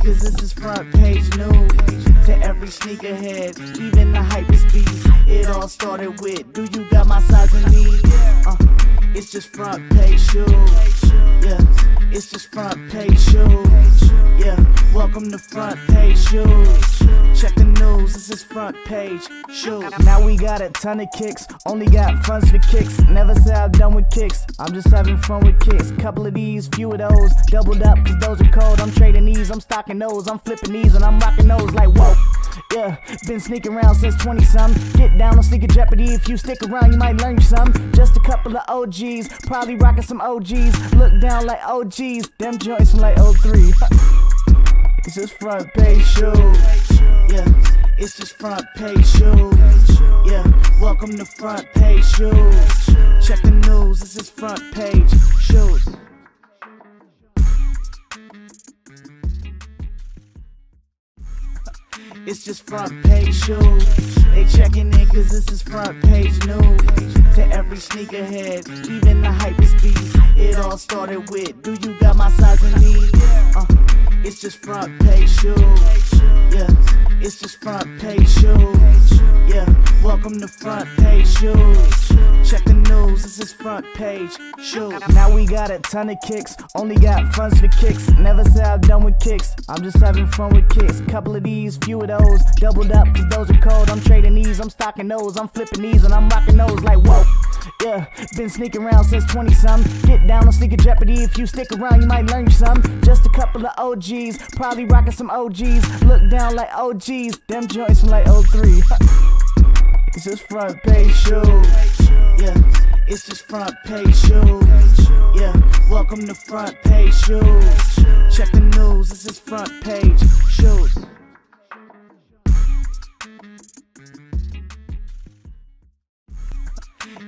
niggas, this is front page news. To every sneakerhead, even the hypest beast. It all started with, do you got my size and need? It's just front page shoes. Yeah, it's just front page shoes. Yeah, welcome to front page shoes. Check the news, this is front page shoes. Now we got a ton of kicks, only got funds for kicks. Never say I'm done with kicks, I'm just having fun with kicks. Couple of these, few of those, doubled up cause those are cold. I'm trading these, I'm stocking those, I'm flipping these and I'm rocking those like whoa. Yeah, been sneaking around since 20-some. Get down on Sneaker Jeopardy, if you stick around you might learn some. Just a couple of OGs, probably rocking some OGs. Look down like OGs, them joints from like 03. It's just front page shoes. Yeah, it's just front page shoes. Yeah, welcome to front page shoes. Check the news, this is front page shoes. It's just front page shoes. They checking in cause this is front page news. To every sneakerhead, even the hypest beast. It all started with, do you got my size and need? It's just front page shoes. Yeah, it's just front page shoes. Yeah, welcome to front page shoes. Check the news, this is front page shoes. Now we got a ton of kicks, only got funds for kicks. Never say I'm done with kicks, I'm just having fun with kicks. Couple of these, few of those, doubled up cause those are cold. I'm trading these, I'm stocking those, I'm flipping these and I'm rocking those like whoa. Yeah, been sneaking around since 20-some. Get down on Sneaker Jeopardy, if you stick around you might learn some. Just a couple of OGs, probably rocking some OGs. Look down like OGs, them joints from like 03. It's just front page shoes. Yeah, it's just front page shoes. Yeah, welcome to front page shoes. Check the news, this is front page shoes.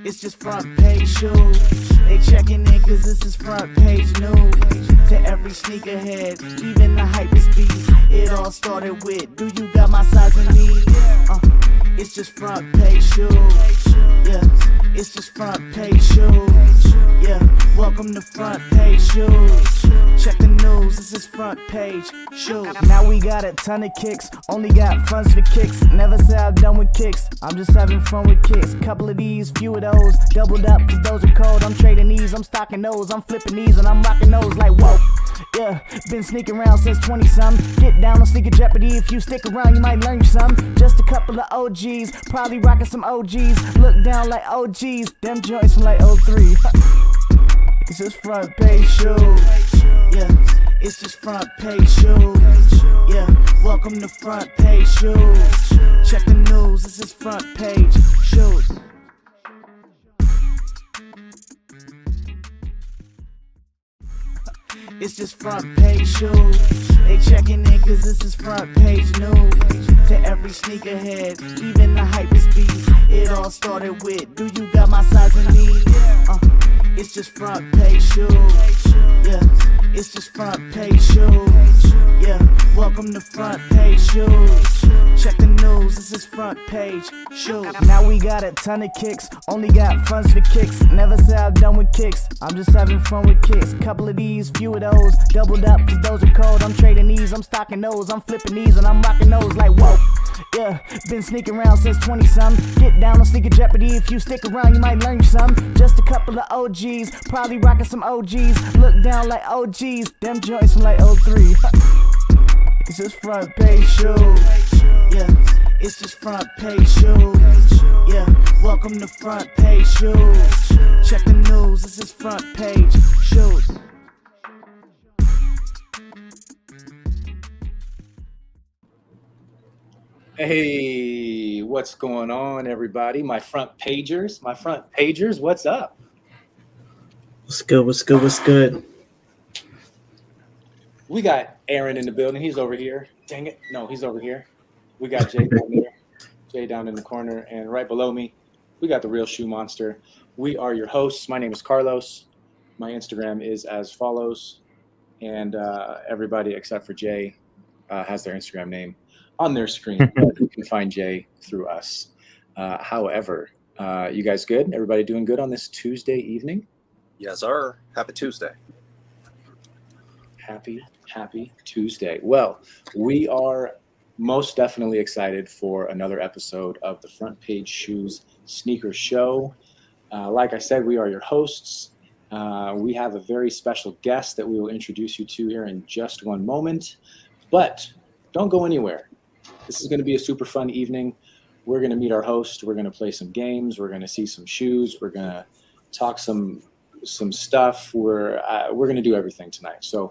It's just front page shoes. They checking in cause this is front page news. To every sneakerhead, even the hypest beast. It all started with, do you got my size and need? It's just front page shoes. Yeah, it's just front page shoes. Yeah, welcome to front page shoes. Check the news, this is front page shoes. Now we got a ton of kicks, only got funds for kicks. Never say I'm done with kicks, I'm just having fun with kicks. Couple of these, few of those, doubled up cause those are cold. I'm trading these, I'm stocking those, I'm flipping these and I'm rocking those like whoa. Yeah, been sneaking around since 20-some. Get down on Sneaker Jeopardy, if you stick around you might learn some. Just a couple of OGs, probably rocking some OGs. Look down like OGs, them joints from like 03. It's just front page shoes. Yeah, it's just front page shoes. Yeah, welcome to front page shoes. Check the news, this is front page shoes. It's just front page shoes. They checking in cause this is front page news. To every sneakerhead, even the hypest beast. It all started with, do you got my size and need? It's just front page shoes. Yeah, it's just front page shoes. Yeah, welcome to front page shoes. Check the news, this is front page shoes. Now we got a ton of kicks, only got funds for kicks. Never say I'm done with kicks, I'm just having fun with kicks. Couple of these, few of those, doubled up cause those are cold. I'm trading these, I'm stocking those, I'm flipping these and I'm rocking those like whoa. Yeah, been sneaking around since 20-some. Get down on Sneaker Jeopardy, if you stick around you might learn some. Just a couple of OGs, probably rocking some OGs. Look down like OGs, them joints from like 03. It's just front page shoes. Yeah, it's just front page shoes. Yeah, welcome to front page shoes. Check the news, this is front page shoes. Hey, what's going on, everybody? My front pagers, what's up? What's good? What's good? What's good? We got Aaron in the building. He's over here. Dang it. No, he's over here. We got Jay down there. Jay down in the corner. And right below me, we got the real shoe monster. We are your hosts. My name is Carlos. My Instagram is as follows. And everybody except for Jay has their Instagram name on their screen. You can find Jay through us. However, you guys good? Everybody doing good on this Tuesday evening? Yes, sir. Happy Tuesday. Happy Tuesday. Well, we are most definitely excited for another episode of the Front Page Shoes Sneaker Show. Like I said, we are your hosts. We have a very special guest that we will introduce you to here in just one moment. But don't go anywhere. This is going to be a super fun evening. We're going to meet our host. We're going to play some games. We're going to see some shoes. We're going to talk some stuff. We're going to do everything tonight. So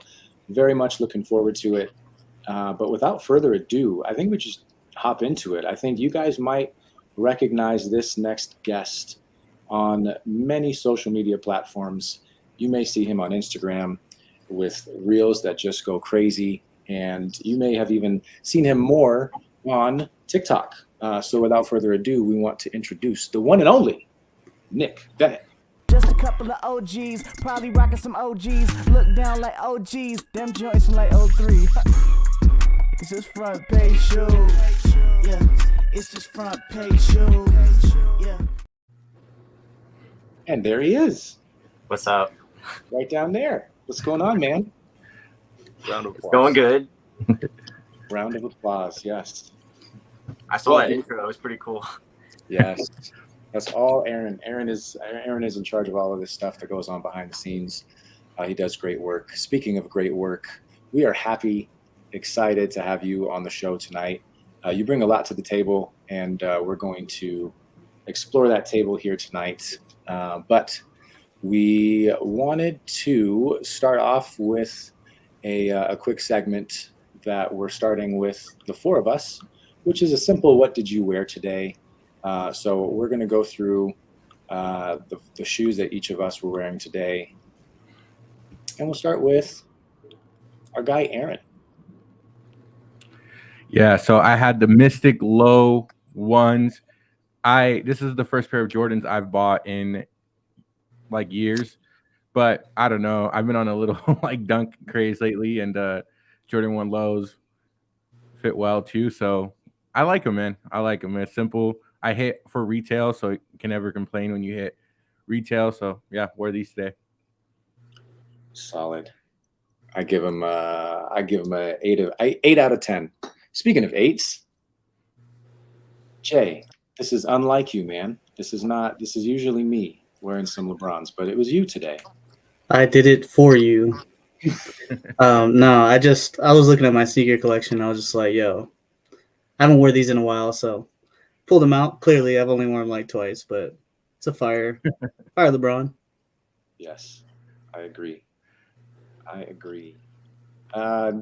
very much looking forward to it. But without further ado, I think we just hop into it. I think you guys might recognize this next guest on many social media platforms. You may see him on Instagram with reels that just go crazy. And you may have even seen him more on TikTok. So without further ado, we want to introduce the one and only Nick Bennett. Just a couple of OGs, probably rocking some OGs. Look down like OGs, them joints from like 03. It's just front page shoes. Yeah, it's just front page shoes. Yeah. And there he is. What's up? Right down there. What's going on, man? Round of applause. It's going good. Round of applause, yes. I saw that intro. That was pretty cool. Yes. That's all Aaron. Aaron is in charge of all of this stuff that goes on behind the scenes. He does great work. Speaking of great work, we are happy, excited to have you on the show tonight. You bring a lot to the table, and we're going to explore that table here tonight. But we wanted to start off with a quick segment that we're starting with the four of us, which is a simple "What did you wear today?" So we're going to go through the shoes that each of us were wearing today. And we'll start with our guy, Aaron. Yeah, so I had the Mystic Low ones. This is the first pair of Jordans I've bought in like years. But I don't know. I've been on a little like dunk craze lately, and Jordan 1 lows fit well too. So I like them, man. I like them. It's simple. I hit for retail, so you can never complain when you hit retail. So yeah, wear these today. Solid. I give him a 8 out of 10. Speaking of 8s, Jay, this is unlike you, man. This is usually me wearing some Lebrons, but it was you today. I did it for you. No, I was looking at my sneaker collection. I was just like, yo, I haven't worn these in a while, so pulled them out. Clearly, I've only worn them like twice, but it's a fire LeBron. Yes, I agree.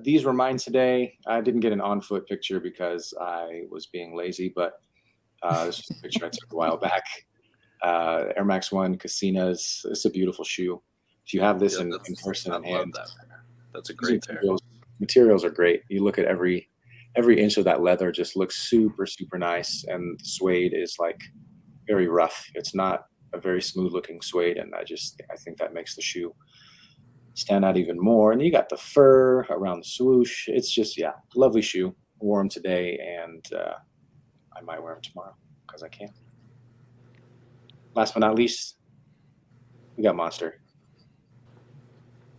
These were mine today. I didn't get an on-foot picture because I was being lazy, but this is a picture I took a while back. Air Max 1 Casinas. It's a beautiful shoe. If you have this in person in hand, that's a great pair. Materials are great. You look at every inch of that leather just looks super, super nice, and the suede is like very rough. It's not a very smooth looking suede, and I think that makes the shoe stand out even more. And you got the fur around the swoosh. It's just, yeah, lovely shoe. Wore them today, and I might wear them tomorrow because I can. Last but not least, we got Monster.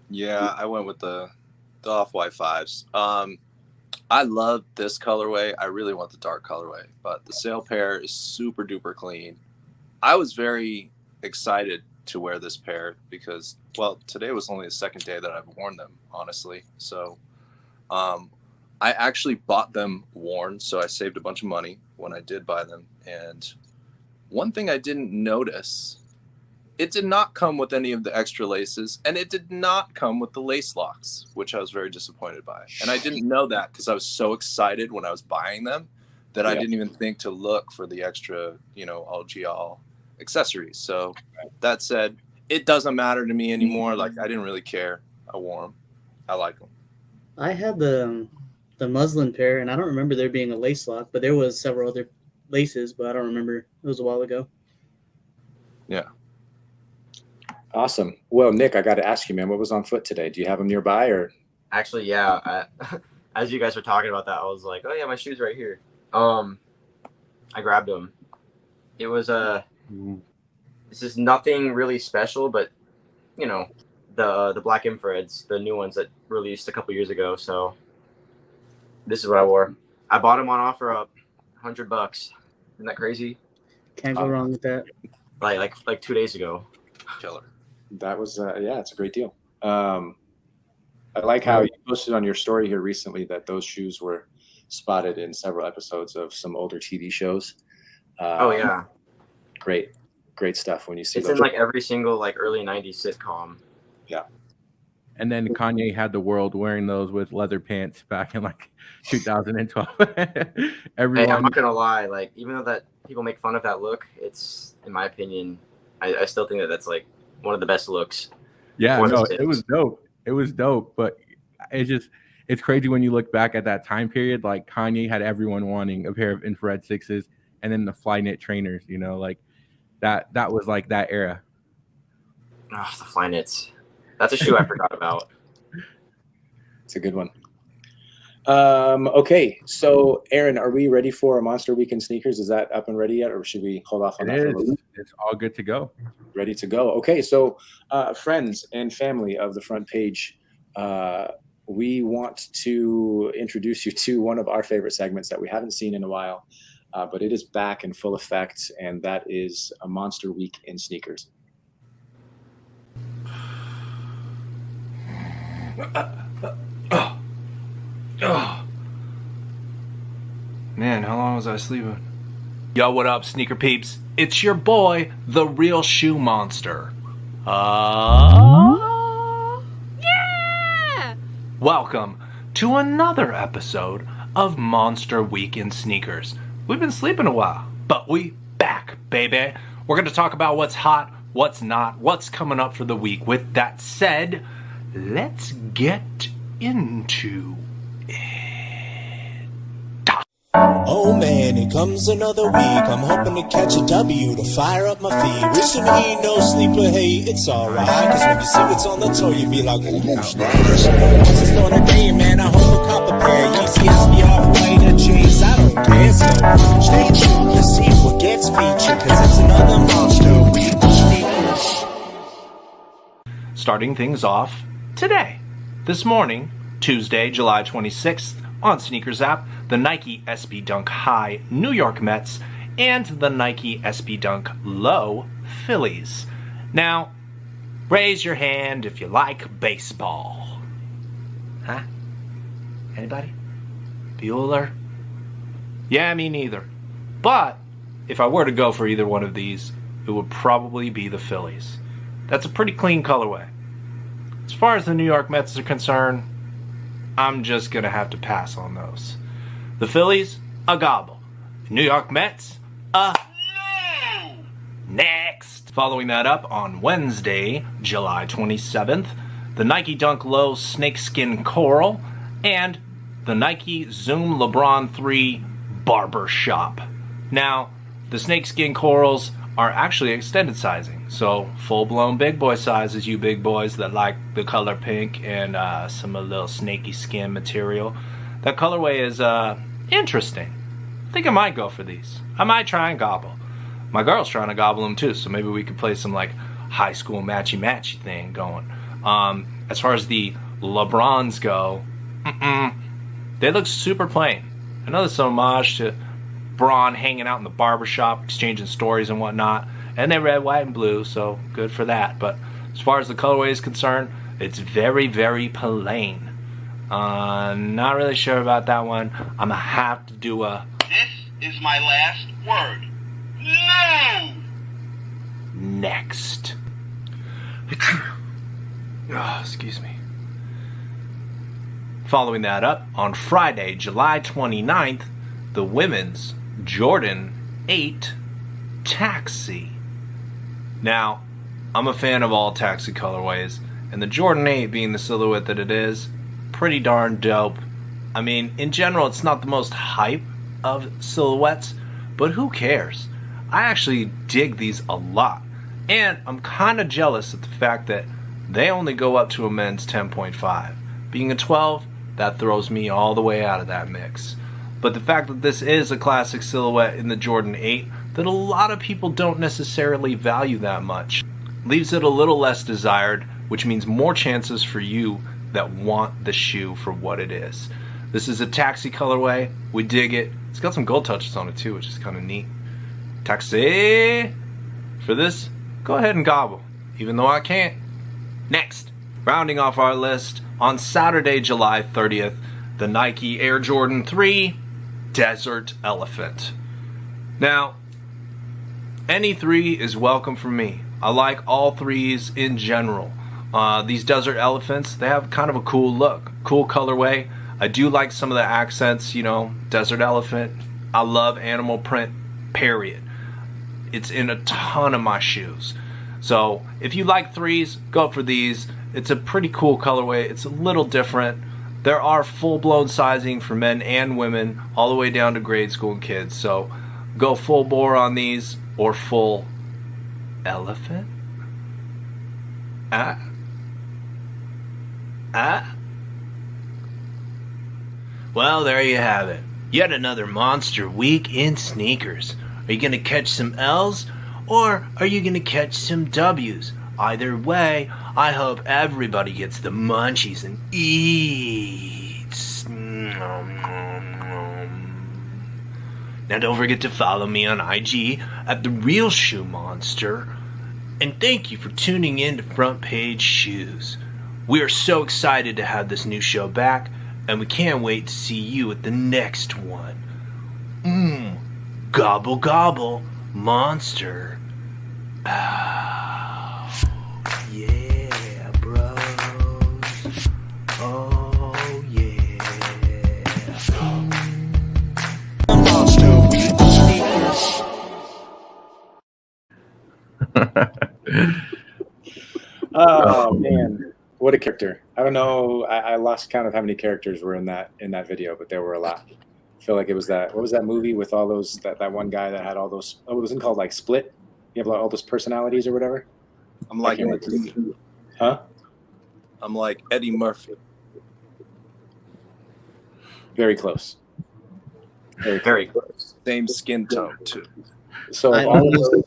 Yeah, I went with the Off-White 5s. I love this colorway. I really want the dark colorway, but the sale pair is super duper clean. I was very excited to wear this pair because, well, today was only the second day that I've worn them, honestly. So I actually bought them worn, so I saved a bunch of money when I did buy them. And one thing I didn't notice, it did not come with any of the extra laces, and it did not come with the lace locks, which I was very disappointed by. And I didn't know that because I was so excited when I was buying them that I didn't even think to look for the extra, all accessories. So that said, it doesn't matter to me anymore. Like, I didn't really care. I wore them. I like them. I had the muslin pair, and I don't remember there being a lace lock, but there was several other laces, but I don't remember. It was a while ago. Yeah. Awesome. Well, Nick, I got to ask you, man, what was on foot today? Do you have them nearby, or? Actually, yeah. As you guys were talking about that, I was like, oh yeah, my shoes right here. I grabbed them. It was this is nothing really special, but the black infrareds, the new ones that released a couple years ago. So this is what I wore. I bought them on offer up, $100. Isn't that crazy? Can't go wrong with that. Like 2 days ago. Killer. That was yeah, it's a great deal. I like how you posted on your story here recently that those shoes were spotted in several episodes of some older TV shows. Oh yeah, great stuff when you see it's those. in like every single like early '90s sitcom. Yeah. And then Kanye had the world wearing those with leather pants back in like 2012. Everyone, Hey, I'm not gonna lie. Like, even though that people make fun of that look, it's, in my opinion, I still think that that's like one of the best looks. yeah, for no, the it was Sips. dope. It was dope, but it's crazy when you look back at that time period. Like Kanye had everyone wanting a pair of infrared sixes, and then the Flyknit trainers. You know, like that was like that era. Oh, the Flyknits. That's a shoe I forgot about. It's a good one. Okay, so Aaron, are we ready for a Monster Weekend sneakers? Is that up and ready yet, or should we hold off on that? For a little bit? It's all good to go. Ready to go. Okay, so friends and family of the front page, we want to introduce you to one of our favorite segments that we haven't seen in a while, but it is back in full effect, and that is a Monster Week in sneakers. Man, how long was I sleeping? Yo, what up, sneaker peeps? It's your boy, the real shoe monster. Yeah! Welcome to another episode of Monster Week in Sneakers. We've been sleeping a while, but we back, baby. We're going to talk about what's hot, what's not, what's coming up for the week. With that said, let's get into Oh man, here comes another week. I'm hoping to catch a W to fire up my feet. Wishing he ain't no sleeper, hey, it's alright. Cause when you see what's on the tour, you be like, oh, nice. Once it's on a day, man, I hope a cop a pair. Yeezy has me halfway to chase, I don't care. So stay tuned to see what gets featured. Cause it's another Monster Week of sneakers. starting things off today. This morning, Tuesday, July 26th, on Sneakers app, the Nike SB Dunk High New York Mets and the Nike SB Dunk Low Phillies. Now, raise your hand if you like baseball. Huh? Anybody? Bueller? Yeah, me neither. But if I were to go for either one of these, it would probably be the Phillies. That's a pretty clean colorway. As far as the New York Mets are concerned, I'm just going to have to pass on those. The Phillies, a gobble. The New York Mets, a no! Next. Following that up on Wednesday, July 27th, the Nike Dunk Low Snakeskin Coral and the Nike Zoom LeBron 3 Barbershop. Now, the Snakeskin Corals are actually extended sizing, so full-blown big boy sizes, you big boys that like the color pink and some a little snaky skin material. That colorway is interesting. I think I might go for these. I might try and gobble. My girl's trying to gobble them too, so maybe we could play some like high school matchy-matchy thing going. As far as the Lebrons go, they look super plain. I know there's some homage to Braun hanging out in the barbershop, exchanging stories and whatnot. And they're red, white, and blue, so good for that. But as far as the colorway is concerned, it's very, very plain. Not really sure about that one. I'm going to have to do a... This is my last word. No! Next. Oh, excuse me. Following that up, on Friday, July 29th, the women's Jordan 8 Taxi. Now, I'm a fan of all Taxi colorways, and the Jordan 8 being the silhouette that it is, pretty darn dope. I mean, in general, it's not the most hype of silhouettes, but who cares? I actually dig these a lot, and I'm kind of jealous at the fact that they only go up to a men's 10.5. Being a 12, that throws me all the way out of that mix. But the fact that this is a classic silhouette in the Jordan 8 that a lot of people don't necessarily value that much leaves it a little less desired which means more chances for you that want the shoe for what it is. This is a taxi colorway. We dig it. It's got some gold touches on it too, which is kind of neat. Taxi! For this, go ahead and gobble, even though I can't. Next, rounding off our list, on Saturday, July 30th, the Nike Air Jordan 3 Desert Elephant. Now, any 3 is welcome for me. I like all 3s in general. These Desert Elephants, they have kind of a cool look, cool colorway. I do like some of the accents, you know, Desert Elephant. I love animal print, period. It's in a ton of my shoes. So if you like 3s, go for these. It's a pretty cool colorway. It's a little different. There are full-blown sizing for men and women, all the way down to grade school and kids. So go full bore on these, or full elephant. Well, there you have it. Yet another monster week in sneakers. Are you going to catch some L's, or are you going to catch some W's? Either way, I hope everybody gets the munchies and eats. Now don't forget to follow me on IG at The Real Shoe Monster. And thank you for tuning in to Front Page Shoes. We are so excited to have this new show back, and we can't wait to see you at the next one. Gobble gobble, monster. Oh, yeah, bros. Oh, yeah. Monster, we the sneakers. Oh man, what a character! I don't know. I lost count of how many characters were in that video, but there were a lot. I feel like it was that. What was that movie with all those? That one guy that had all those. Oh, it wasn't called like Split. You have like all those personalities or whatever. I'm like Huh? I'm like Eddie Murphy. Very close. Very close. Same skin tone too. So I of all almost, those,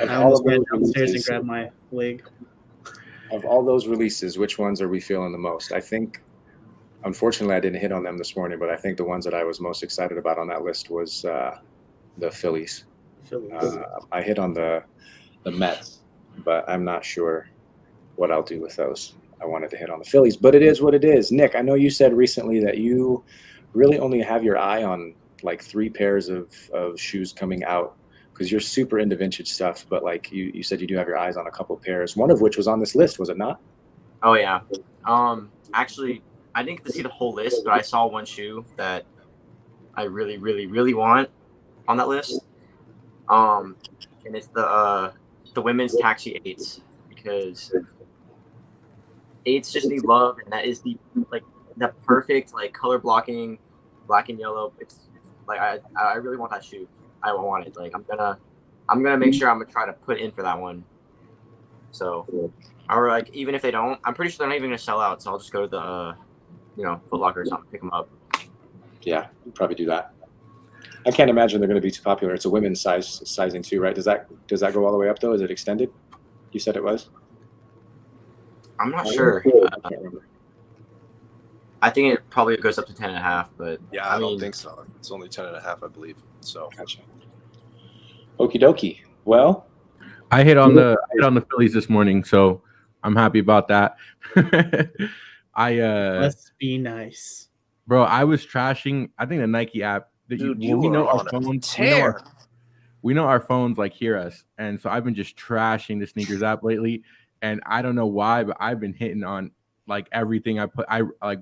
I almost ran downstairs and grabbed my wig. of all those releases, which ones are we feeling the most? I think, unfortunately, I didn't hit on them this morning, but I think the ones that I was most excited about on that list was the Phillies. I hit on the Mets, but I'm not sure what I'll do with those. I wanted to hit on the Phillies, but it is what it is. Nick, I know you said recently that you really only have your eye on like 3 pairs of shoes coming out because you're super into vintage stuff, but like you said you do have your eyes on a couple pairs, one of which was on this list, was it not? Oh yeah. Actually, I didn't get to see the whole list, but I saw one shoe that I really, really, really want on that list. And it's the women's Taxi 8s, because 8s just need love, and that is the perfect like color blocking, black and yellow. It's like I really want that shoe. I want it. Like I'm gonna make sure I'm gonna try to put in for that one. So, or like even if they don't, I'm pretty sure they're not even gonna sell out. So I'll just go to the Foot Locker or something, pick them up. Yeah, probably do that. I can't imagine they're going to be too popular. It's a women's sizing too, right? Does that go all the way up though? Is it extended? You said it was. I'm not sure. I can't remember. I think it probably goes up to 10.5, but Yeah, I don't think so. It's only 10.5, I believe. So Gotcha. Okie dokie. Well, I hit on the Phillies this morning, so I'm happy about that. Must be nice. Bro, I was trashing. I think the Nike app. Dude, we know our phones. tear. We know our phones like hear us, and so I've been just trashing the sneakers app lately. And I don't know why, but I've been hitting on like everything I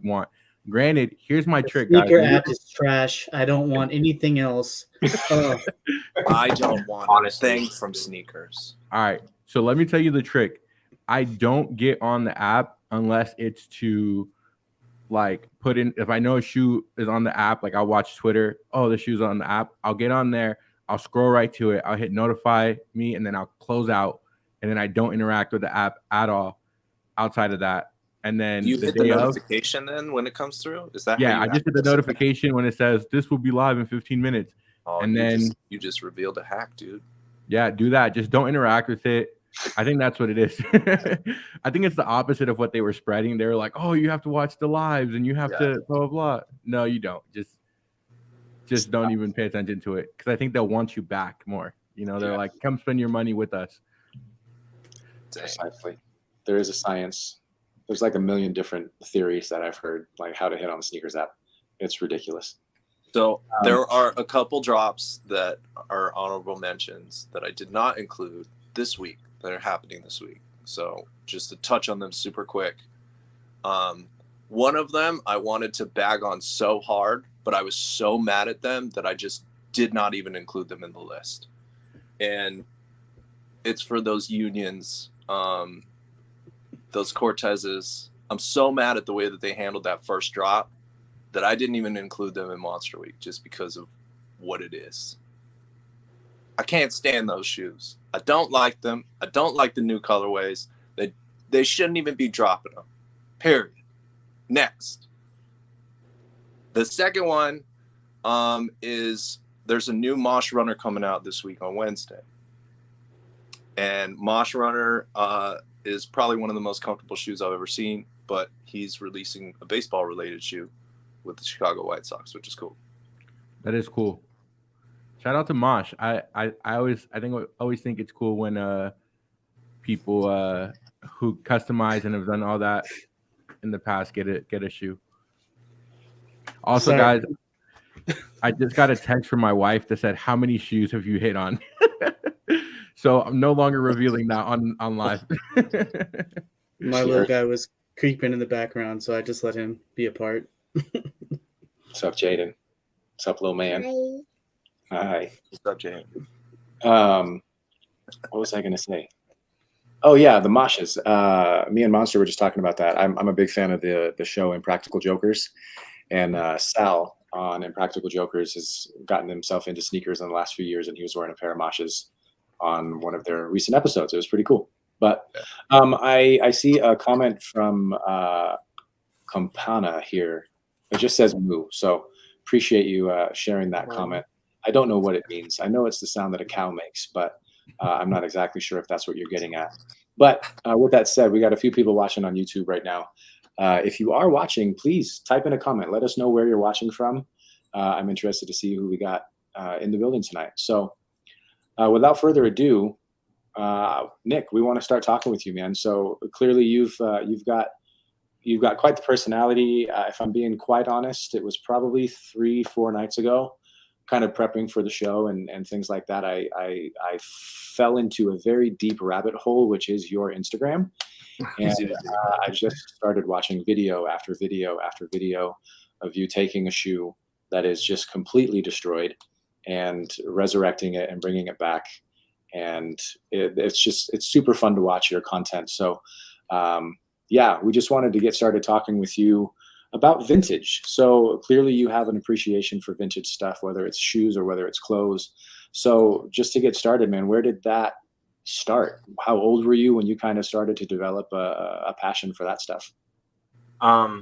want. Granted, here's my trick, guys. Sneaker app is trash. I don't want anything else. I don't want Honestly. a thing from sneakers. All right, so let me tell you the trick. I don't get on the app unless it's to like put in, if I know a shoe is on the app, like I'll watch Twitter. Oh, the shoe's on the app. I'll get on there. I'll scroll right to it. I'll hit notify me, and then I'll close out. And then I don't interact with the app at all outside of that. And then You hit the notification then when it comes through? Is that yeah, I just hit the notification when it says this will be live in 15 minutes. Oh, and then you just revealed a hack, dude. yeah, do that. Just don't interact with it. I think that's what it is. I think it's the opposite of what they were spreading. They were like, "Oh, you have to watch the lives and you have to blah blah blah." No, you don't. Just don't even pay attention to it because I think they'll want you back more. You know, they're like, "Come spend your money with us." Precisely. There is a science. There's like a million different theories that I've heard, like how to hit on the sneakers app. It's ridiculous. So there are a couple drops that are honorable mentions that I did not include this week that are happening this week. So just to touch on them super quick. One of them I wanted to bag on so hard, but I was so mad at them that I just did not even include them in the list. And it's for those Unions, those Cortezes. I'm so mad at the way that they handled that first drop that I didn't even include them in Monster Week just because of what it is. I can't stand those shoes. I don't like them. I don't like the new colorways. They shouldn't even be dropping them. Period. Next. The second one is there's a new Mosh Runner coming out this week on Wednesday. And Mosh Runner is probably one of the most comfortable shoes I've ever seen, but he's releasing a baseball-related shoe with the Chicago White Sox, which is cool. That is cool. Shout out to Mosh. I always think it's cool when people who customize and have done all that in the past get a shoe. Also, Sorry. guys, I just got a text from my wife that said, "How many shoes have you hit on?" So I'm no longer revealing that on live. My little guy was creeping in the background, so I just let him be a part. What's up, Jaden? What's up, little man? Hi. What's up, Jaden? What was I going to say? Oh, yeah, the Moshes. Me and Monster were just talking about that. I'm a big fan of the show Impractical Jokers. And Sal on Impractical Jokers has gotten himself into sneakers in the last few years, and he was wearing a pair of Moshes on one of their recent episodes. It was pretty cool. But I see a comment from Campana here. It just says moo. So appreciate you sharing that comment. I don't know what it means. I know it's the sound that a cow makes, but I'm not exactly sure if that's what you're getting at. But with that said, we got a few people watching on YouTube right now. If you are watching, please type in a comment. Let us know where you're watching from. I'm interested to see who we got in the building tonight. So without further ado, Nick, we want to start talking with you, man. So clearly you've got quite the personality. If I'm being quite honest, it was probably 3-4 nights ago, kind of prepping for the show and things like that. I fell into a very deep rabbit hole, which is your Instagram. And I just started watching video after video after video of you taking a shoe that is just completely destroyed and resurrecting it and bringing it back. And it's super fun to watch your content. So yeah, we just wanted to get started talking with you about vintage. So clearly you have an appreciation for vintage stuff, whether it's shoes or whether it's clothes. So just to get started, man, where did that start? How old were you when you kind of started to develop a passion for that stuff? I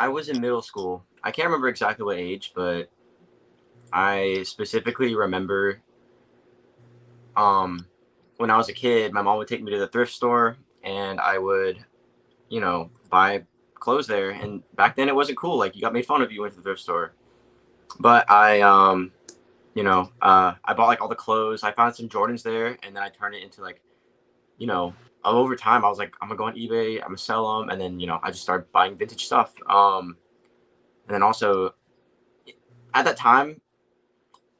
was in middle school. I can't remember exactly what age, but I specifically remember when I was a kid, my mom would take me to the thrift store and I would, buy clothes there. And back then it wasn't cool. Like, you got made fun of, you went to the thrift store. But I bought like all the clothes. I found some Jordans there, and then I turned it into like, over time I was like, I'm gonna go on eBay, I'm gonna sell them, and then I just started buying vintage stuff. And then also at that time,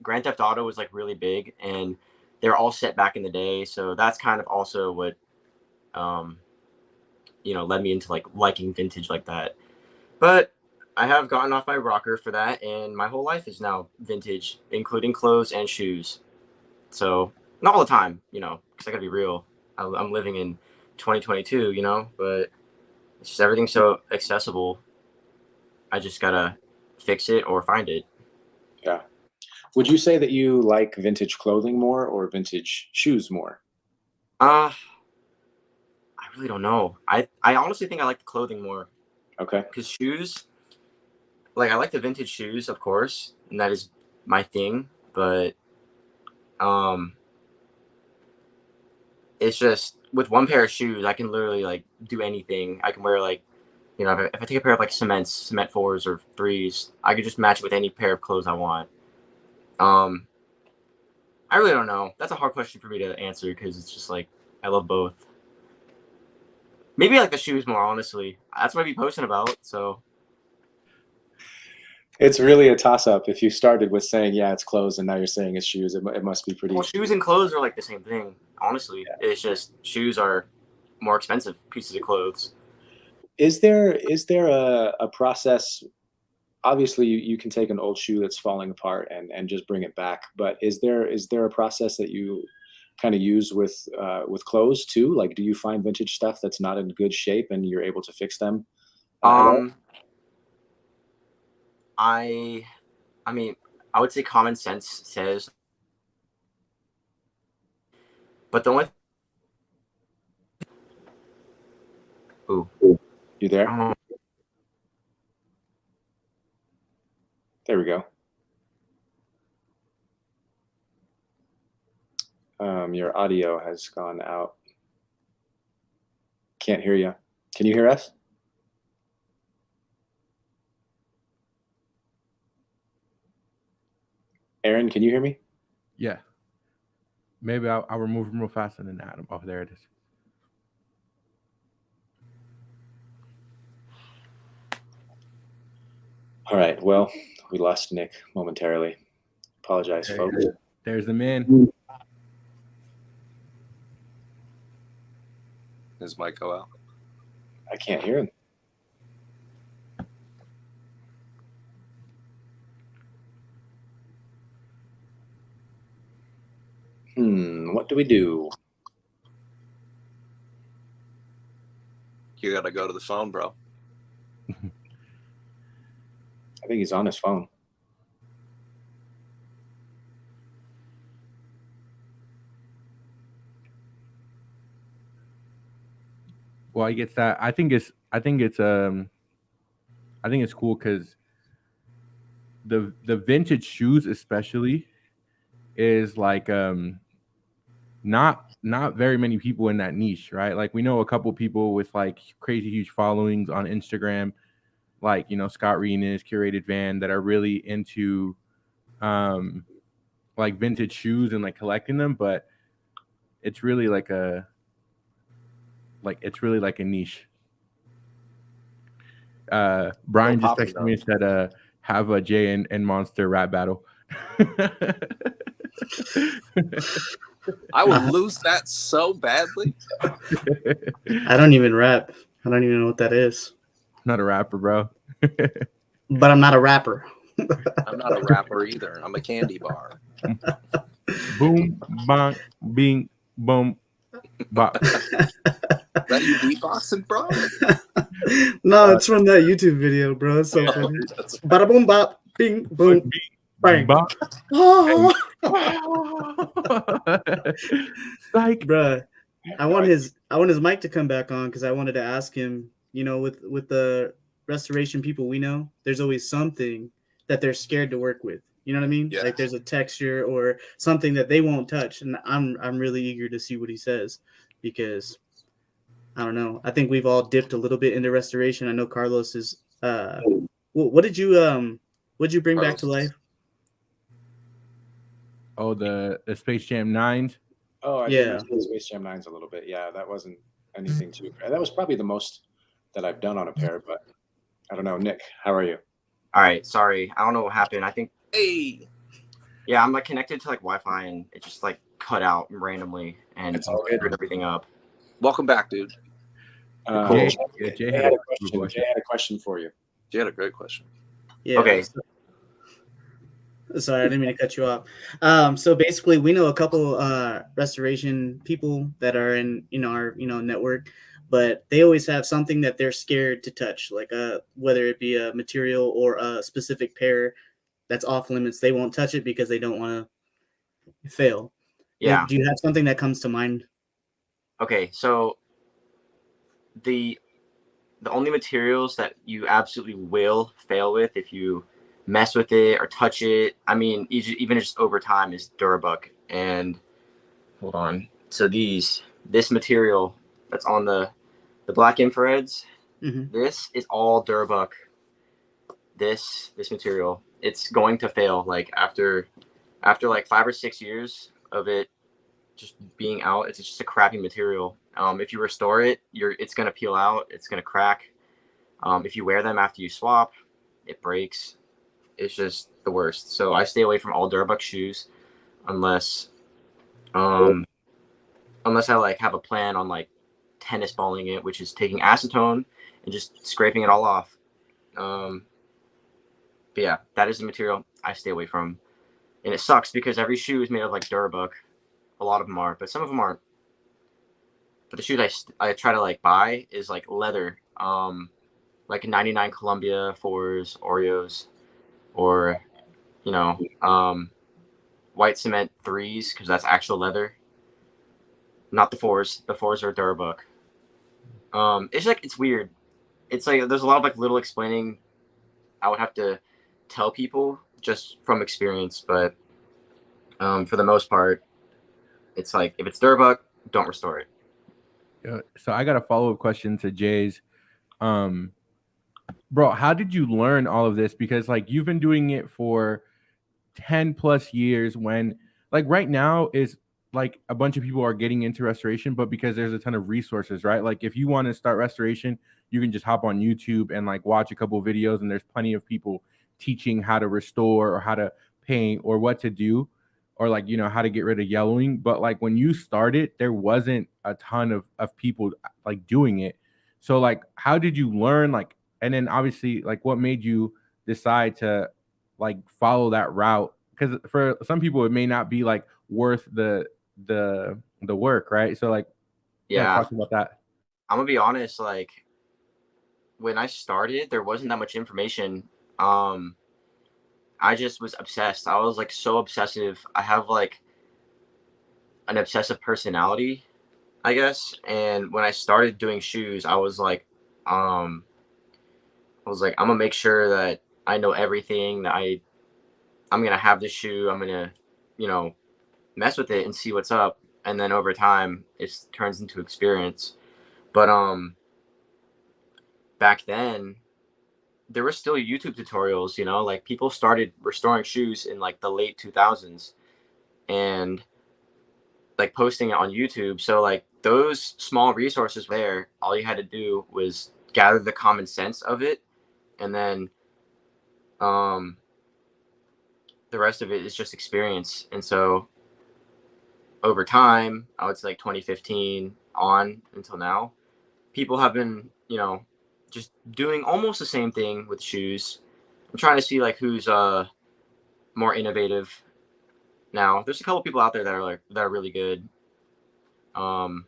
Grand Theft Auto was like really big, and they were all set back in the day. So that's kind of also what led me into like liking vintage like that. But I have gotten off my rocker for that, and my whole life is now vintage, including clothes and shoes. So not all the time, because I gotta be real. I'm living in 2022, but it's just everything's so accessible. I just gotta fix it or find it. Yeah. Would you say that you like vintage clothing more or vintage shoes more? I really don't know. I honestly think I like the clothing more. Okay. Because shoes, like, I like the vintage shoes, of course, and that is my thing. But it's just with one pair of shoes, I can literally like do anything. I can wear like, you know, if I take a pair of like cement 4s or 3s, I could just match it with any pair of clothes I want. I really don't know. That's a hard question for me to answer because it's just like I love both. Maybe I like the shoes more, honestly. That's what I'd be posting about. So It's really a toss-up. If you started with saying, yeah, it's clothes, and now you're saying it's shoes, it must be pretty... well, shoes and clothes are like the same thing, honestly. Yeah. It's just shoes are more expensive pieces of clothes. Is there a process? Obviously, you can take an old shoe that's falling apart and just bring it back. But is there a process that you kind of use with clothes too? Like, do you find vintage stuff that's not in good shape and you're able to fix them? I mean, I would say common sense says, but the only. Ooh, You there? I don't know. There we go. Your audio has gone out. Can't hear you. Can you hear us? Aaron, can you hear me? Yeah. Maybe I'll remove him real fast and then add him. Oh, there it is. All right. Well, we lost Nick momentarily. Apologize, folks. There's the man. His mic go out. I can't hear him. What do we do? You gotta go to the phone, bro. I think he's on his phone. Well, he gets that. I think it's cool because the vintage shoes especially is like not very many people in that niche, right? Like we know a couple people with like crazy huge followings on Instagram, like, you know, Scott Rena's Curated Van, that are really into like vintage shoes and like collecting them, but it's really like a niche. Brian just texted me and said have a Jay and Monster rap battle. I would lose that so badly. I don't even rap. I don't even know what that is. Not a rapper, bro. But I'm not a rapper. I'm not a rapper either. I'm a candy bar. Boom, bang, bing, boom, bop. That you beatboxing, bro? No, it's from that YouTube video, bro. It's so funny. Bada boom bop, bing boom, bang. Bop. Oh. Like, Bruh, I want his mic to come back on because I wanted to ask him, you know, with the restoration people we know, there's always something that they're scared to work with. You know what I mean? Yeah. Like there's a texture or something that they won't touch. And I'm really eager to see what he says because I don't know. I think we've all dipped a little bit into restoration. I know Carlos is what did you bring back to life? Oh, the Space Jam 9s. Oh, I Yeah. did Space Jam 9s a little bit. Yeah, that wasn't anything too. That was probably the most that I've done on a pair, but I don't know. Nick, how are you? All right, sorry, I don't know what happened. I think, Hey, yeah, I'm like connected to like Wi-Fi and it just like cut out randomly and It's all good. screwed everything up. welcome back, dude. Cool. Jay had a question for you. You had a great question. Yeah. Okay. Sorry, I didn't mean to cut you off. So basically, we know a couple restoration people that are in our network, but they always have something that they're scared to touch, like whether it be a material or a specific pair that's off limits. They won't touch it because they don't want to fail. Yeah. Do you have something that comes to mind? Okay, so the only materials that you absolutely will fail with if you mess with it or touch it, I mean, even just over time, is Durabuck. And hold on, so these this material that's on the black infrareds, this is all Durbuck. This material, it's going to fail. Like after like 5 or 6 years of it just being out, it's just a crappy material. If you restore it, it's gonna peel out, it's gonna crack. If you wear them after you swap, it breaks. It's just the worst. So I stay away from all Durbuck shoes unless I like have a plan on like tennis balling it, which is taking acetone and just scraping it all off. But yeah, that is the material I stay away from. And it sucks because every shoe is made of like Durbuck. A lot of them are, but some of them aren't. But the shoes I try to like buy is like leather, like 99 Columbia 4s, Oreos, or white cement 3s because that's actual leather. Not the 4s. The 4s are Durbuck. It's weird. It's like there's a lot of like little explaining I would have to tell people just from experience, but for the most part, it's like if it's Durbuck, don't restore it. So I got a follow-up question to Jay's. Bro, how did you learn all of this? Because like you've been doing it for 10 plus years when like right now is like a bunch of people are getting into restoration, but because there's a ton of resources, right? Like if you want to start restoration, you can just hop on YouTube and like watch a couple of videos, and there's plenty of people teaching how to restore or how to paint or what to do, or like, how to get rid of yellowing. But like when you started, there wasn't a ton of people like doing it. So like, how did you learn? Like, and then obviously like what made you decide to like follow that route? Because for some people, it may not be like worth the work, right? So like, talk about that. I'm gonna be honest, like when I started, there wasn't that much information. I just was obsessed. I was like so obsessive. I have like an obsessive personality, I guess. And when I started doing shoes, I was like, I'm gonna make sure that I know everything, that I'm gonna have this shoe. I'm gonna, mess with it and see what's up. And then over time, it turns into experience. But back then, there were still YouTube tutorials, like people started restoring shoes in like the late 2000s and like posting it on YouTube. So like those small resources there, all you had to do was gather the common sense of it. And then the rest of it is just experience. And so over time, I would say like 2015 on until now, people have been, just doing almost the same thing with shoes. I'm trying to see like who's more innovative now. There's a couple people out there that are really good. But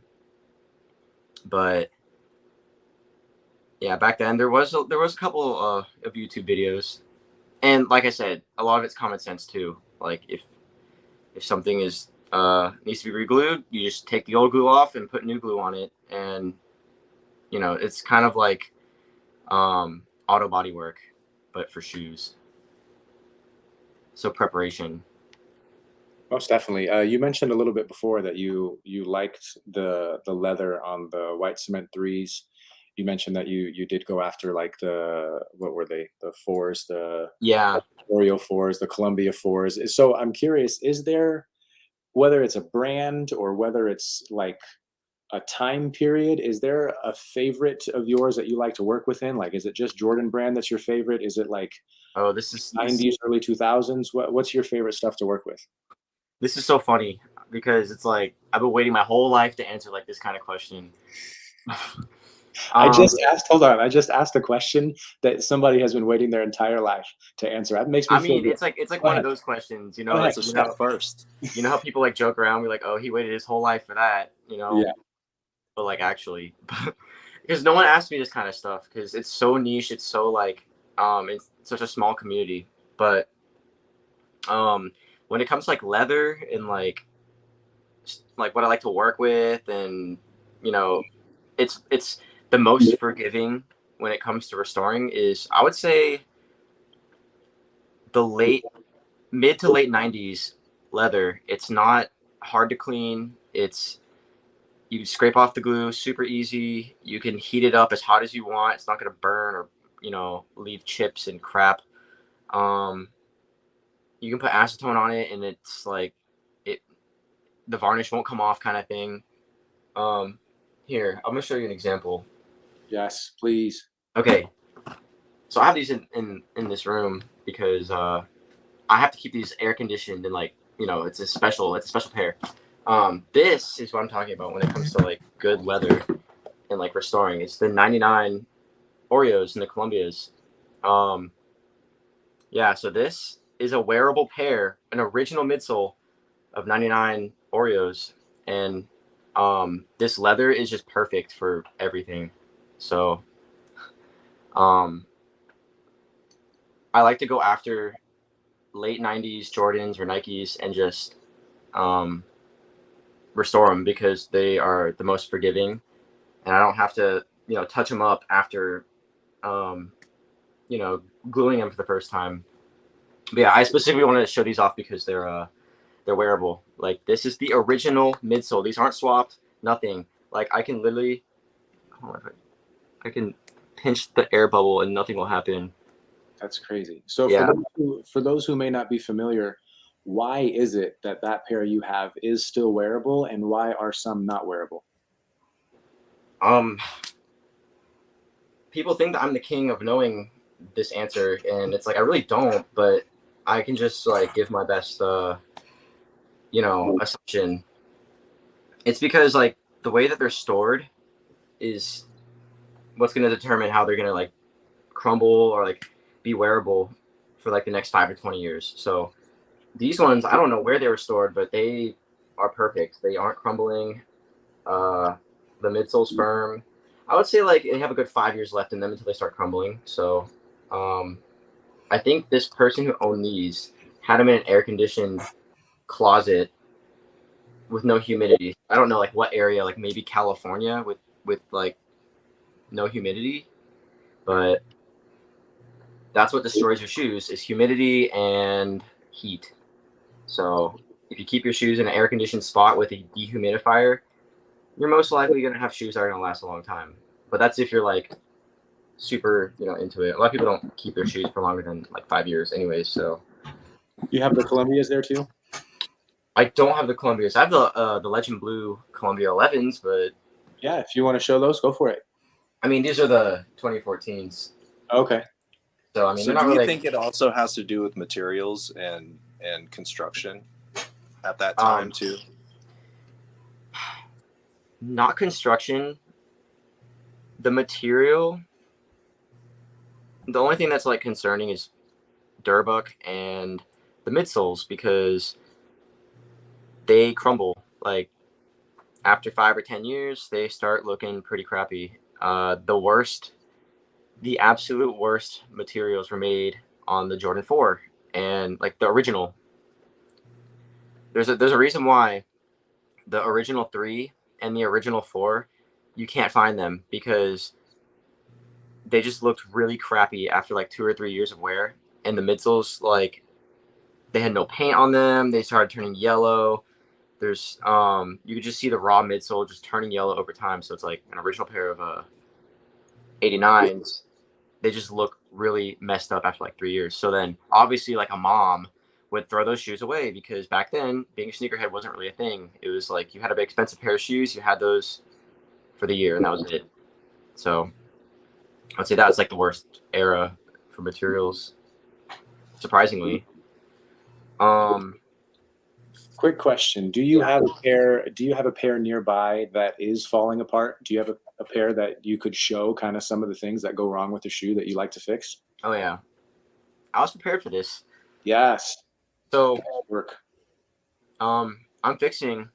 yeah, back then there was a couple of YouTube videos, and like I said, a lot of it's common sense too. Like if something is needs to be re-glued, you just take the old glue off and put new glue on it, and it's kind of like auto body work, but for shoes. So preparation. Most definitely. You mentioned a little bit before that you liked the leather on the white cement 3s. You mentioned that you did go after like what were they? The 4s, the Oreo 4s, the Columbia 4s. So I'm curious, is there, whether it's a brand or whether it's like a time period, is there a favorite of yours that you like to work within? Like, is it just Jordan brand that's your favorite? Is it like this is 90s, early 2000s? What's your favorite stuff to work with? This is so funny because it's like I've been waiting my whole life to answer like this kind of question. I just asked a question that somebody has been waiting their entire life to answer. That makes me feel good. It's like one of those questions, That's a step first. You know how people like joke around, we're like, oh, he waited his whole life for that, Yeah. But like actually, because no one asks me this kind of stuff because it's so niche. It's so like, it's such a small community. But when it comes to like leather and like what I like to work with, and it's the most forgiving when it comes to restoring is, I would say, the mid to late 90s leather. It's not hard to clean. It's You scrape off the glue, super easy. You can heat it up as hot as you want. It's not going to burn or, leave chips and crap. You can put acetone on it, and it's like the varnish won't come off kind of thing. Here, I'm going to show you an example. Yes, please. Okay. So I have these in this room because I have to keep these air conditioned and it's a special pair. This is what I'm talking about when it comes to like good leather and like restoring. It's the 99 Oreos and the Columbias. Yeah, so this is a wearable pair, an original midsole of 99 Oreos, and this leather is just perfect for everything. So I like to go after late 90s Jordans or Nikes and just restore them because they are the most forgiving, and I don't have to touch them up after gluing them for the first time. But yeah, I specifically wanted to show these off because they're wearable. Like, this is the original midsole. These aren't swapped, nothing. Like, I can literally, I can pinch the air bubble and nothing will happen. That's crazy. So Yeah. for those who may not be familiar, why is it that pair you have is still wearable, and why are some not wearable? People think that I'm the king of knowing this answer, and it's like I really don't, but I can just like give my best assumption. It's because like the way that they're stored is what's going to determine how they're going to like crumble or like be wearable for like the next 5 or 20 years. So these ones, I don't know where they were stored, but they are perfect. They aren't crumbling. The midsole's firm. I would say like they have a good 5 years left in them until they start crumbling. So I think this person who owned these had them in an air-conditioned closet with no humidity. I don't know like what area, like maybe California with like no humidity, but that's what destroys your shoes is humidity and heat. So if you keep your shoes in an air-conditioned spot with a dehumidifier, you're most likely going to have shoes that are going to last a long time. But that's if you're like super, into it. A lot of people don't keep their shoes for longer than like 5 years anyways. So You have the Columbias there too? I don't have the Columbias. I have the Legend Blue Columbia 11s, but Yeah, if you want to show those, go for it. I mean, these are the 2014s. Okay. So I mean, So they're not do you really. think it also has to do with materials and construction at that time too? Not construction. The material. The only thing that's like concerning is Durbuck and the midsoles because they crumble. Like after 5 or 10 years, they start looking pretty crappy. The absolute worst materials were made on the Jordan 4 and like the original. There's a reason why the original 3 and the original 4, you can't find them because they just looked really crappy after like 2 or 3 years of wear. And the midsoles, like, they had no paint on them. They started turning yellow. There's you could just see the raw midsole just turning yellow over time. So it's like an original pair of 89s. They just look really messed up after like 3 years. So then obviously like a mom would throw those shoes away because back then being a sneakerhead wasn't really a thing. It was like you had an expensive pair of shoes, you had those for the year and that was it. So I'd say that's like the worst era for materials, surprisingly. Quick question: Do you have a pair? Do you have a pair nearby that is falling apart? Do you have a pair that you could show kind of some of the things that go wrong with the shoe that you like to fix? Oh yeah, I was prepared for this. Yes. So Work. I'm fixing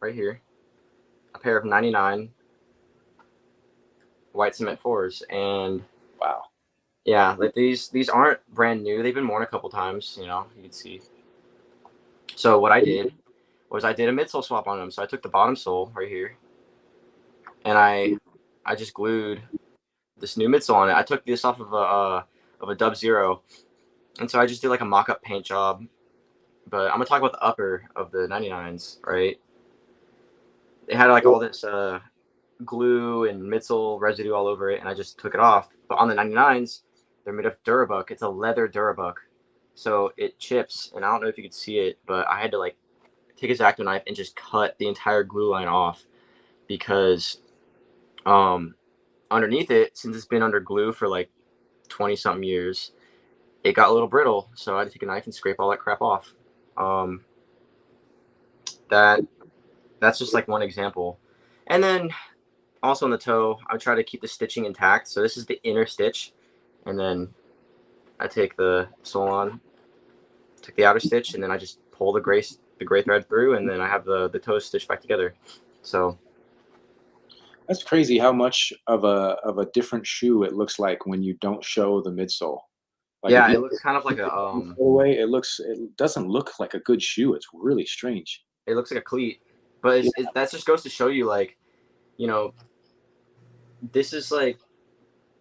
right here a pair of 99 white cement 4s, and Wow. yeah, like these aren't brand new. They've been worn a couple times, you can see. So what I did was I did a midsole swap on them. So I took the bottom sole right here and I just glued this new midsole on it. I took this off of a Dub Zero. And so I just did like a mock-up paint job. But I'm gonna talk about the upper of the 99s, right? it had like all this glue and midsole residue all over it, and I just took it off. But on the 99s, they're made of Durabuck. It's a leather Durabuck, so it chips. And I don't know if you could see it, but I had to like take a X-Acto knife and just cut the entire glue line off because underneath it, since it's been under glue for like 20 something years, it got a little brittle. So I had to take a knife and scrape all that crap off. That's just like one example. And then also on the toe, I try to keep the stitching intact. So this is the inner stitch, and then I take the sole on, take the outer stitch, and then I just pull the gray thread through, and then I have the toes stitched back together. So That's crazy how much of a different shoe it looks like when you don't show the midsole. Like yeah, it looks kind of like a way it doesn't look like a good shoe. It's really strange. it looks like a cleat, but that just goes to show you, like, you know, this is like,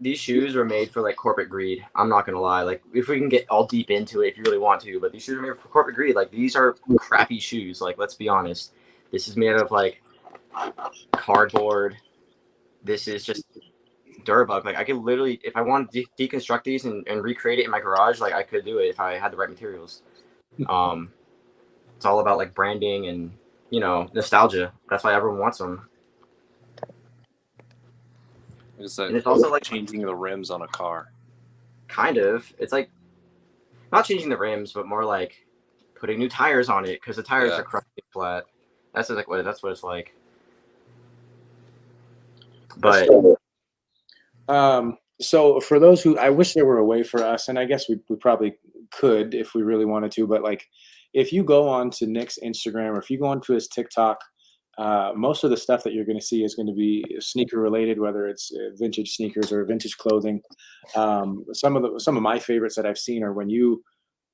these shoes were made for like corporate greed. I'm not gonna lie. Like, if we can get all deep into it, if you really want to, but these shoes are made for corporate greed. Like, these are crappy shoes. Like, let's be honest. This is made of like cardboard. This is just Durabug. Like, I could literally, if I wanted to deconstruct these and recreate it in my garage, like, I could do it if I had the right materials. It's all about like branding and, you know, nostalgia. That's why everyone wants them. It's like, and it's also like changing the rims on a car. Kind of. It's like not changing the rims, but more like putting new tires on it because the tires are crusty flat. That's like that's what it's like. But so for those who, I wish there were a way for us, and I guess we probably could if we really wanted to, but like if you go on to Nick's Instagram or if you go onto his TikTok, most of the stuff that you're going to see is going to be sneaker related, whether it's vintage sneakers or vintage clothing. Some of my favorites that I've seen are when you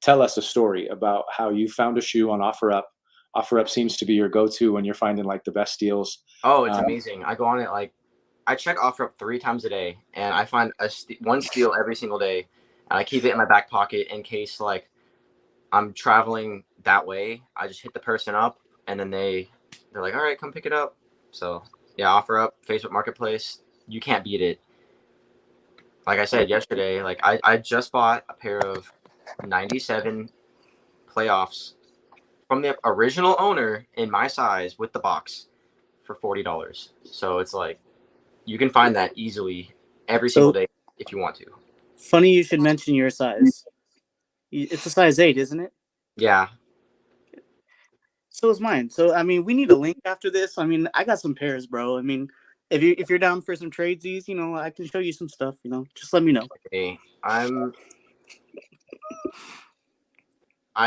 tell us a story about how you found a shoe on OfferUp. OfferUp seems to be your go-to when you're finding like the best deals. Oh, it's amazing. I go on it like, I check OfferUp 3 times a day, and I find one steal every single day, and I keep it in my back pocket in case like I'm traveling that way. I just hit the person up, and then they're like, all right, come pick it up. So yeah, OfferUp, Facebook Marketplace, you can't beat it. Like I said yesterday, like I just bought a pair of 97 playoffs from the original owner in my size with the box for $40. So it's like, you can find that easily every single day if you want to. Funny you should mention your size. It's a size 8, isn't it? Yeah. So is mine. So I mean, we need a link after this. I mean, I got some pairs, bro. I mean, if you're down for some tradesies, you know, I can show you some stuff. You know, just let me know. Hey, I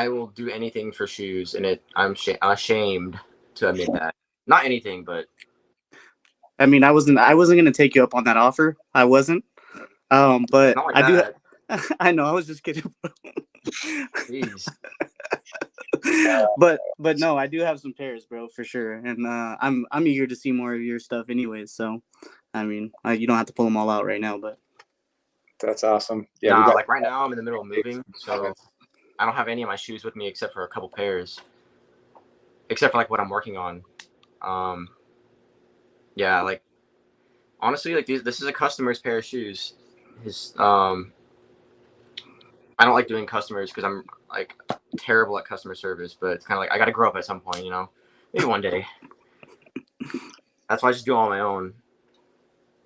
will do anything for shoes, and I'm ashamed to admit that. Not anything, but I mean, I wasn't gonna take you up on that offer. I wasn't. But not like I that. do. I know. I was just kidding. Jeez. but no, I do have some pairs, bro, for sure. And I'm eager to see more of your stuff, anyways. So, I mean, you don't have to pull them all out right now, but that's awesome. Yeah, like right now I'm in the middle of moving, so I don't have any of my shoes with me except for a couple pairs, except for like what I'm working on. Yeah, like honestly, like this is a customer's pair of shoes. I don't like doing customers because I'm like terrible at customer service, but it's kind of like I got to grow up at some point, you know, maybe one day. That's why I just do it on my own.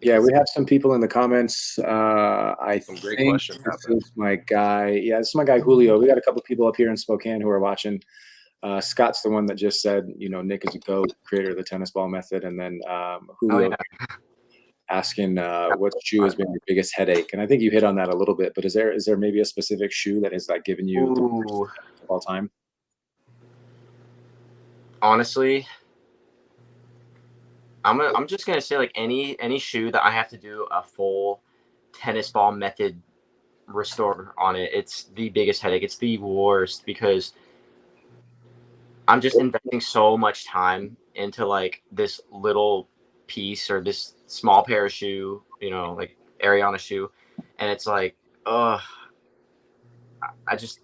Yeah, we have some people in the comments. I Some think great questions. this is my guy. Yeah, this is my guy Julio. We got a couple people up here in Spokane who are watching. Scott's the one that just said, you know, Nick is a GOAT, creator of the tennis ball method, and then Julio asking what shoe has been your biggest headache. And I think you hit on that a little bit, but is there maybe a specific shoe that has like given you the worst of all time? Honestly, I'm just gonna say like any shoe that I have to do a full tennis ball method restore on it, it's the biggest headache. It's the worst because I'm just investing so much time into like this little piece or this small pair of shoe, you know, like Ariana shoe, and it's like, it's just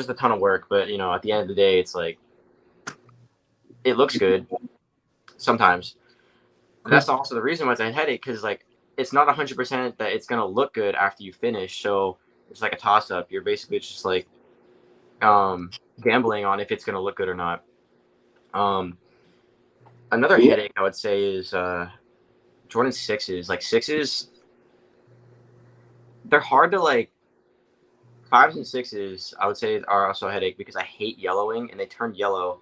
a ton of work. But you know, at the end of the day, it's like it looks good. sometimes. Cool. That's also the reason why it's a headache, because like it's not 100% that it's gonna look good after you finish. So it's like a toss up. You're basically just like gambling on if it's gonna look good or not. Another headache I would say is Jordan 6s. Like 6s, they're hard to like. 5s and 6s, I would say, are also a headache because I hate yellowing and they turn yellow.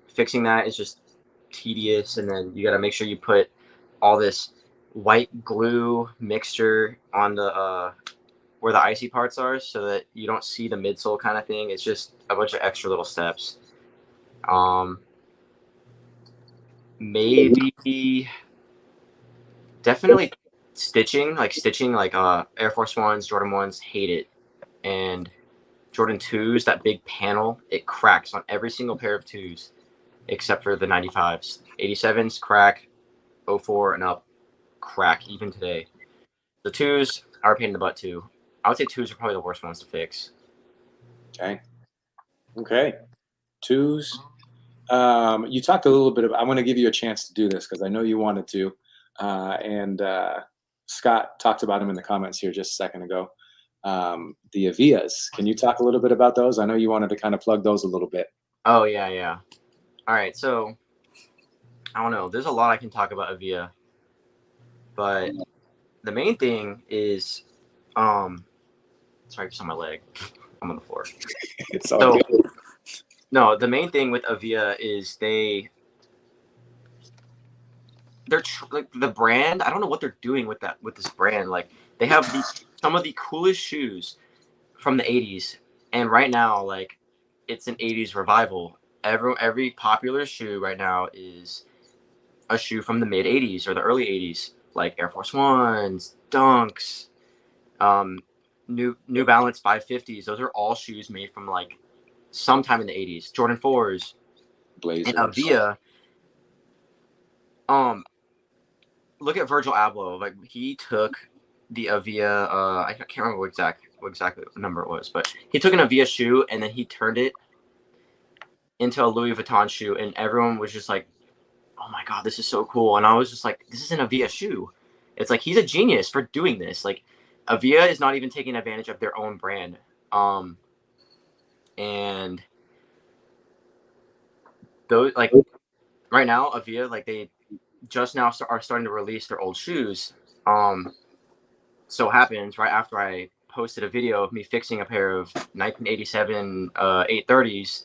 Fixing that is just tedious, and then you got to make sure you put all this white glue mixture on the where the icy parts are, so that you don't see the midsole kind of thing. It's just a bunch of extra little steps. Maybe definitely stitching like Air Force Ones, Jordan 1s, hate it. And Jordan 2s, that big panel, it cracks on every single pair of 2s except for the 95s. 87s crack, 04 and up crack even today. The 2s are a pain in the butt too. I would say 2s are probably the worst ones to fix. Okay. 2s. You talked a little bit about. I want to give you a chance to do this because I know you wanted to, and Scott talked about them in the comments here just a second ago. The Avias. Can you talk a little bit about those? I know you wanted to kind of plug those a little bit. Oh yeah. All right, so I don't know. There's a lot I can talk about Avia, but the main thing is, sorry, it's on my leg. I'm on the floor. It's all good. No, the main thing with Avia is they're like the brand. I don't know what they're doing with this brand. Like they have some of the coolest shoes from the 80s, and right now, like it's an 80s revival. Every popular shoe right now is a shoe from the mid 80s or the early 80s, like Air Force Ones, Dunks, New Balance 550s. Those are all shoes made from like sometime in the 80s. Jordan 4s, Blazers. and Avia. Look at Virgil Abloh. Like he took the Avia. I can't remember what exactly number it was, but he took an Avia shoe and then he turned it into a Louis Vuitton shoe, and everyone was just like, "Oh my god, this is so cool!" And I was just like, "This is an Avia shoe." It's like he's a genius for doing this. Like Avia is not even taking advantage of their own brand. And those like right now, Avia, like they just now are starting to release their old shoes. So happens right after I posted a video of me fixing a pair of 1987 830s.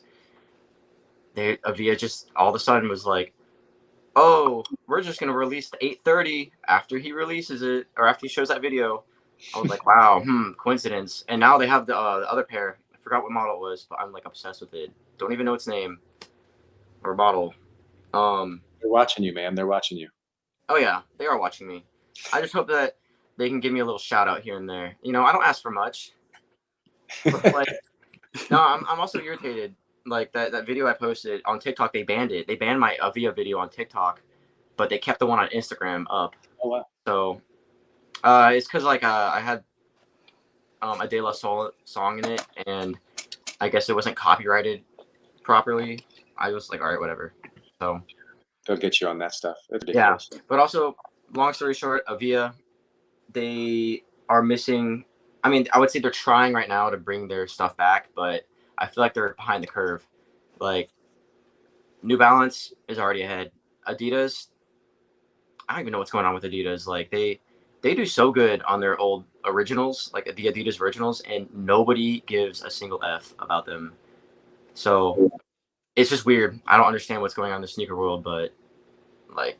Avia just all of a sudden was like, "Oh, we're just gonna release the 830 after he releases it, or after he shows that video." I was like, "Wow, coincidence." And now they have the other pair. I forgot what model it was, but I'm like obsessed with it. Don't even know its name or model. They're watching you, man. They're watching you. Oh yeah, they are watching me. I just hope that they can give me a little shout out here and there. You know, I don't ask for much. But like, no, I'm also irritated. Like that video I posted on TikTok, they banned it. They banned my Avia video on TikTok, but they kept the one on Instagram up. Oh wow. So, it's because like I had a De La Soul song in it, and I guess it wasn't copyrighted properly. I was like, all right, whatever. So They'll get you on that stuff. yeah, but also, long story short, Avia, they are missing. I mean, I would say they're trying right now to bring their stuff back, but I feel like they're behind the curve. Like, New Balance is already ahead. Adidas, I don't even know what's going on with Adidas. Like, they do so good on their old originals, like the Adidas originals, and nobody gives a single F about them. So it's just weird. I don't understand what's going on in the sneaker world, but like,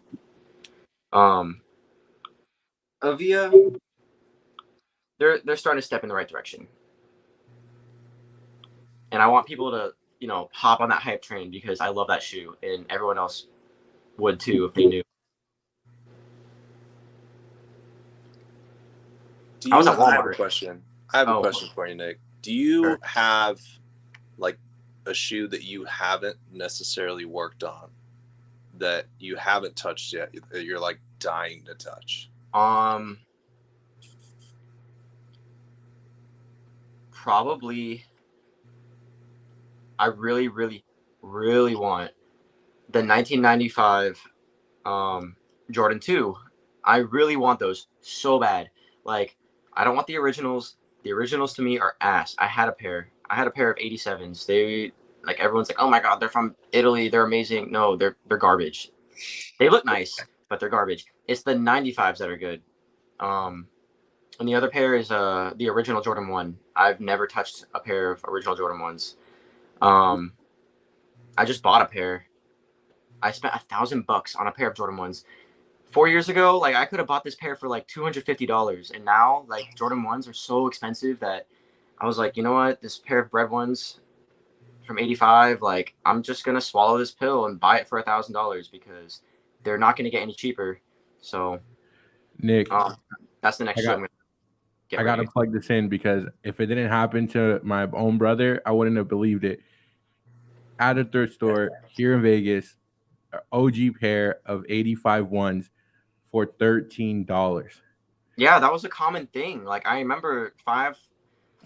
Avia, they're starting to step in the right direction, and I want people to hop on that hype train because I love that shoe, and everyone else would too if they knew. I was at Walmart. have a question. I have a question for you, Nick. Do you have like a shoe that you haven't necessarily worked on, that you haven't touched yet, that you're like dying to touch? Probably I really, really, really want the 1995 Jordan 2. I really want those so bad. Like, I don't want the originals. The originals to me are ass. I had a pair of 87s. They, like, everyone's like, oh my god, they're from Italy, they're amazing. No, they're garbage. They look nice, but they're garbage. It's the 95s that are good. And the other pair is the original Jordan 1. I've never touched a pair of original Jordan 1s. I just bought a pair. I spent $1,000 on a pair of Jordan 1s. 4 years ago, like, I could have bought this pair for like $250, and now, like, Jordan 1s are so expensive that I was like, you know what, this pair of Bred 1s from 85, like, I'm just gonna swallow this pill and buy it for $1,000 because they're not gonna get any cheaper. So, Nick, that's the next shoe I'm gonna get. I gotta plug this in because if it didn't happen to my own brother, I wouldn't have believed it. At a thrift store here in Vegas, an OG pair of 85 ones for $13. Yeah, that was a common thing. Like, I remember 5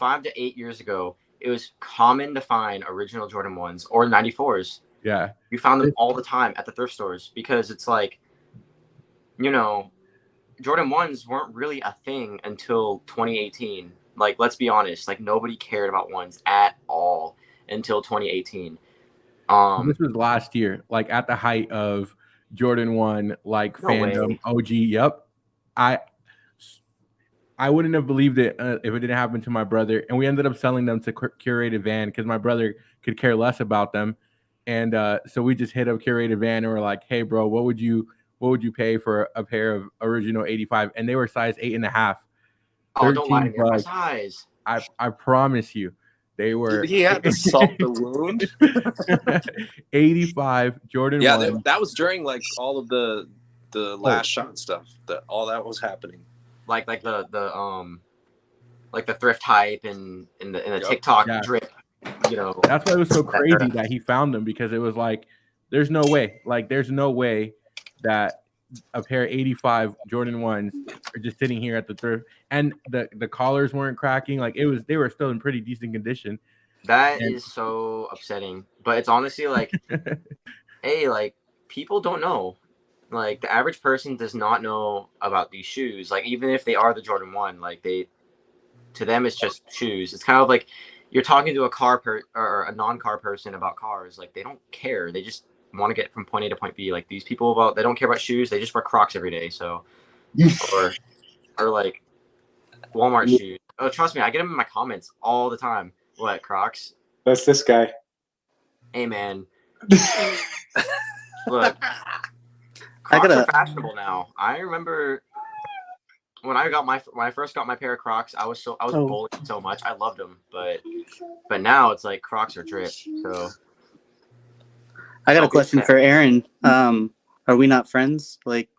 to 8 years ago, it was common to find original Jordan 1s or 94s. Yeah. You found them all the time at the thrift stores because it's like, you know, Jordan 1s weren't really a thing until 2018. Like, let's be honest, like, nobody cared about 1s at all until 2018. This was last year, like at the height of Jordan 1, like, No fandom. way. OG, yep. I wouldn't have believed it if it didn't happen to my brother. And we ended up selling them to Curated Van because my brother could care less about them. And so we just hit up Curated Van and we're like, hey, bro, what would you pay for a pair of original 85? And they were size 8.5. Oh, don't lie to me. My size. I promise you. They were. He had to salt the wound. 85 Jordan 1. Yeah, that was during like all of the last shot stuff. All that was happening. Like the thrift hype and the TikTok drip. You know, that's why it was so crazy that he found them, because it was like, there's no way that a pair of 85 Jordan 1s are just sitting here at the thrift, and the collars weren't cracking. Like, they were still in pretty decent condition. That is so upsetting. But it's honestly like, hey, like, people don't know. Like, the average person does not know about these shoes. Like, even if they are the Jordan 1, like, to them it's just shoes. It's kind of like you're talking to or a non-car person about cars. Like, they don't care. They just want to get from point A to point B. Like, these people, they don't care about shoes. They just wear Crocs every day. So, or like Walmart shoes. Oh, trust me, I get them in my comments all the time. What, Crocs? That's this guy. Hey, man. Look, Crocs are fashionable now. I remember when I first got my pair of Crocs, I was bullied so much. I loved them, but now it's like Crocs are drip. So I got a question for Aaron. Are we not friends? Like,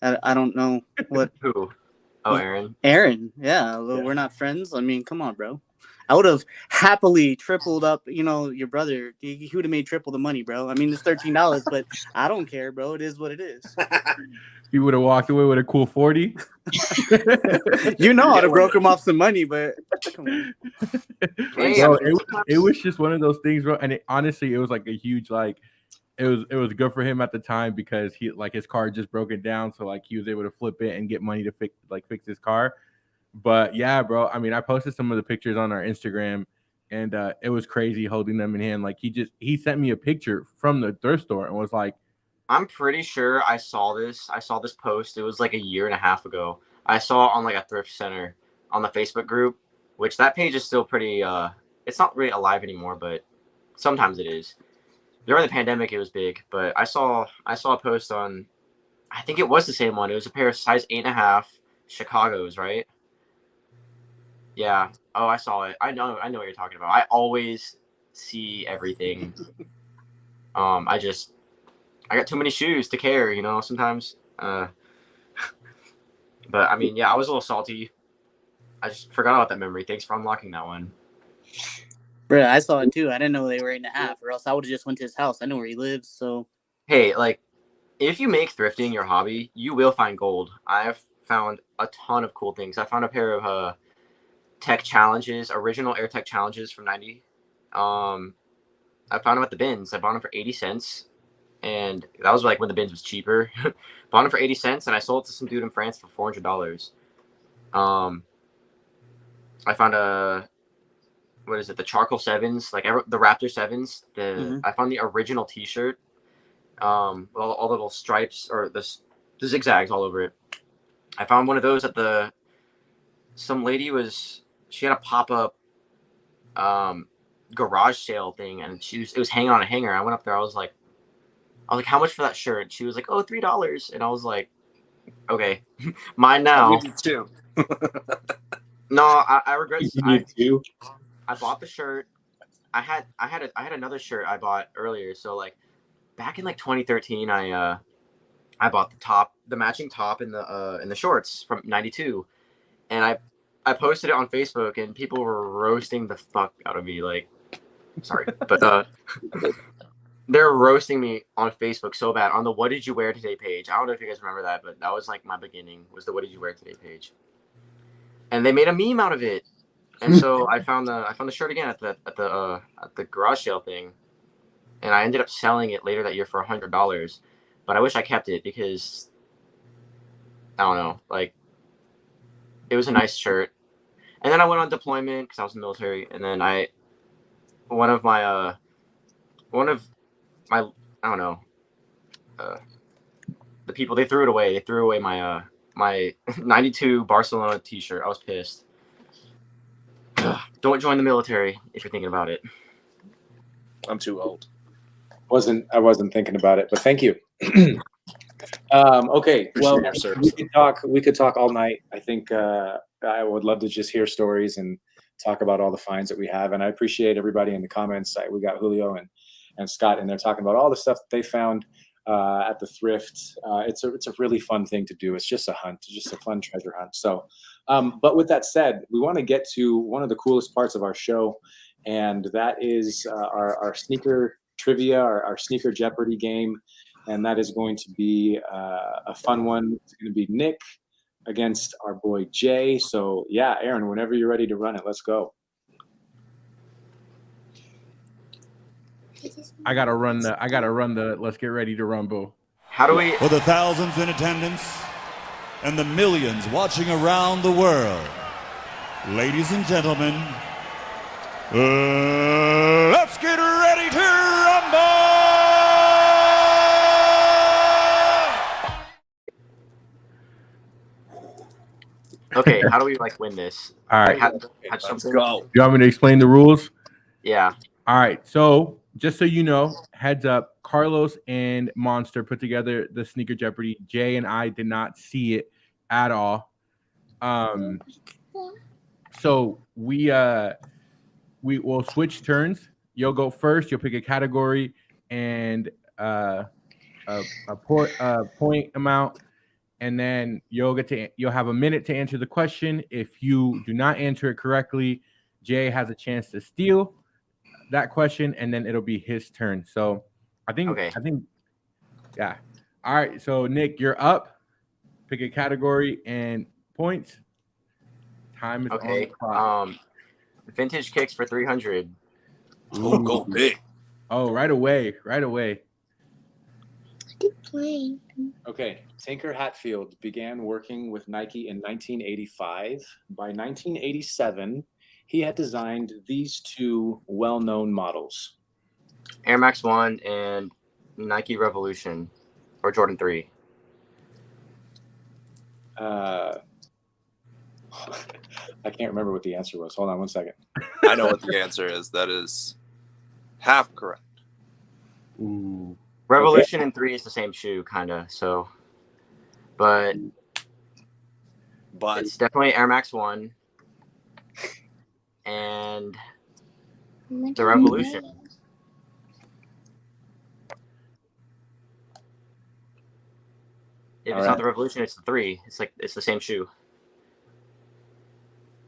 I don't know what. Who? Oh, Aaron. Aaron, yeah. Well, we're not friends. I mean, come on, bro. I would have happily tripled up, your brother. He would have made triple the money, bro. I mean, it's $13, but I don't care, bro. It is what it is. You would have walked away with a cool 40. I'd have broke him off some money, but come on. Bro, it was just one of those things, bro. And honestly, it was like a huge, like, it was good for him at the time because his car just broken down, so like he was able to flip it and get money to fix his car. But yeah, bro, I mean, I posted some of the pictures on our Instagram, and it was crazy holding them in hand. Like, he sent me a picture from the thrift store and was like, I'm pretty sure I saw this post. It was like a year and a half ago. I saw it on like a thrift center on the Facebook group, which that page is still pretty it's not really alive anymore, but sometimes it is. During the pandemic it was big, but I saw a post on, I think it was the same one. It was a pair of size 8.5 Chicago's, right? Yeah. Oh, I saw it. I know what you're talking about. I always see everything. I got too many shoes to care, sometimes. But I mean, yeah, I was a little salty. I just forgot about that memory. Thanks for unlocking that one. Bro, I saw it too. I didn't know they were 8.5, or else I would have just went to his house. I know where he lives, so. Hey, like, if you make thrifting your hobby, you will find gold. I've found a ton of cool things. I found a pair of Tech Challenges, original Air Tech Challenges from 90. I found them at the bins. I bought them for 80 cents. and that was like when the bins was cheaper. Bought them for 80 cents, and I sold it to some dude in France for $400. I found what is it? The charcoal sevens, like the Raptor sevens. I found the original T-shirt, with all the little stripes or the zigzags all over it. I found one of those at some lady she had a pop-up garage sale thing, and it was hanging on a hanger. I went up there. I was like, how much for that shirt? She was like, oh, $3. And I was like, okay, mine now. I need too. No, I regret. You need two. I bought the shirt. I had another shirt I bought earlier. So like back in like 2013, I bought the matching top and the shorts from '92, and I posted it on Facebook, and people were roasting the fuck out of me. Like, sorry, but they're roasting me on Facebook so bad on the "What Did You Wear Today" page. I don't know if you guys remember that, but that was like my beginning. Was the "What Did You Wear Today" page, and they made a meme out of it. And so I found the shirt again at the garage sale thing, and I ended up selling it later that year for $100. But I wish I kept it because I don't know, like it was a nice shirt. And then I went on deployment because I was in the military, and then one of my I don't know, the people, they threw it away. They threw away my my '92 Barcelona T-shirt. I was pissed. Don't join the military if you're thinking about it. I'm too old. I wasn't thinking about it, but thank you. Okay, well, Appreciate your service. we could talk all night. I think I would love to just hear stories and talk about all the finds that we have. And I appreciate everybody in the comments. We got Julio and Scott in there talking about all the stuff that they found at the thrift. It's a really fun thing to do. It's just a hunt, just a fun treasure hunt. So, but with that said, we want to get to one of the coolest parts of our show, and that is our sneaker trivia, our sneaker Jeopardy game. And that is going to be a fun one. It's going to be Nick against our boy Jay. So yeah, Aaron, whenever you're ready to run it, let's go. I gotta run the let's get ready to rumble. How do we? For the thousands in attendance and the millions watching around the world, ladies and gentlemen, let's get ready to rumble! Okay, how do we win this? All right. Let's go. You want me to explain the rules? Yeah. All right. So just so you know, heads up, Carlos and Monster put together the Sneaker Jeopardy. Jay and I did not see it at all. So we will switch turns. You'll go first. You'll pick a category and a point amount. And then you'll have a minute to answer the question. If you do not answer it correctly, Jay has a chance to steal that question, and then it'll be his turn. So I think, yeah. All right. So Nick, you're up. Pick a category and points. Time is on the clock. Vintage kicks for 300. Oh, go big. Oh, right away. Okay, Tinker Hatfield began working with Nike in 1985. By 1987, he had designed these two well-known models. Air Max 1 and Nike Revolution, or Jordan 3. I can't remember what the answer was. Hold on one second. I know what the answer is. That is half correct. Ooh. Revolution and 3 is the same shoe, kind of. So, but it's definitely Air Max 1 and the Revolution. If it's not the Revolution, it's the 3. It's the same shoe.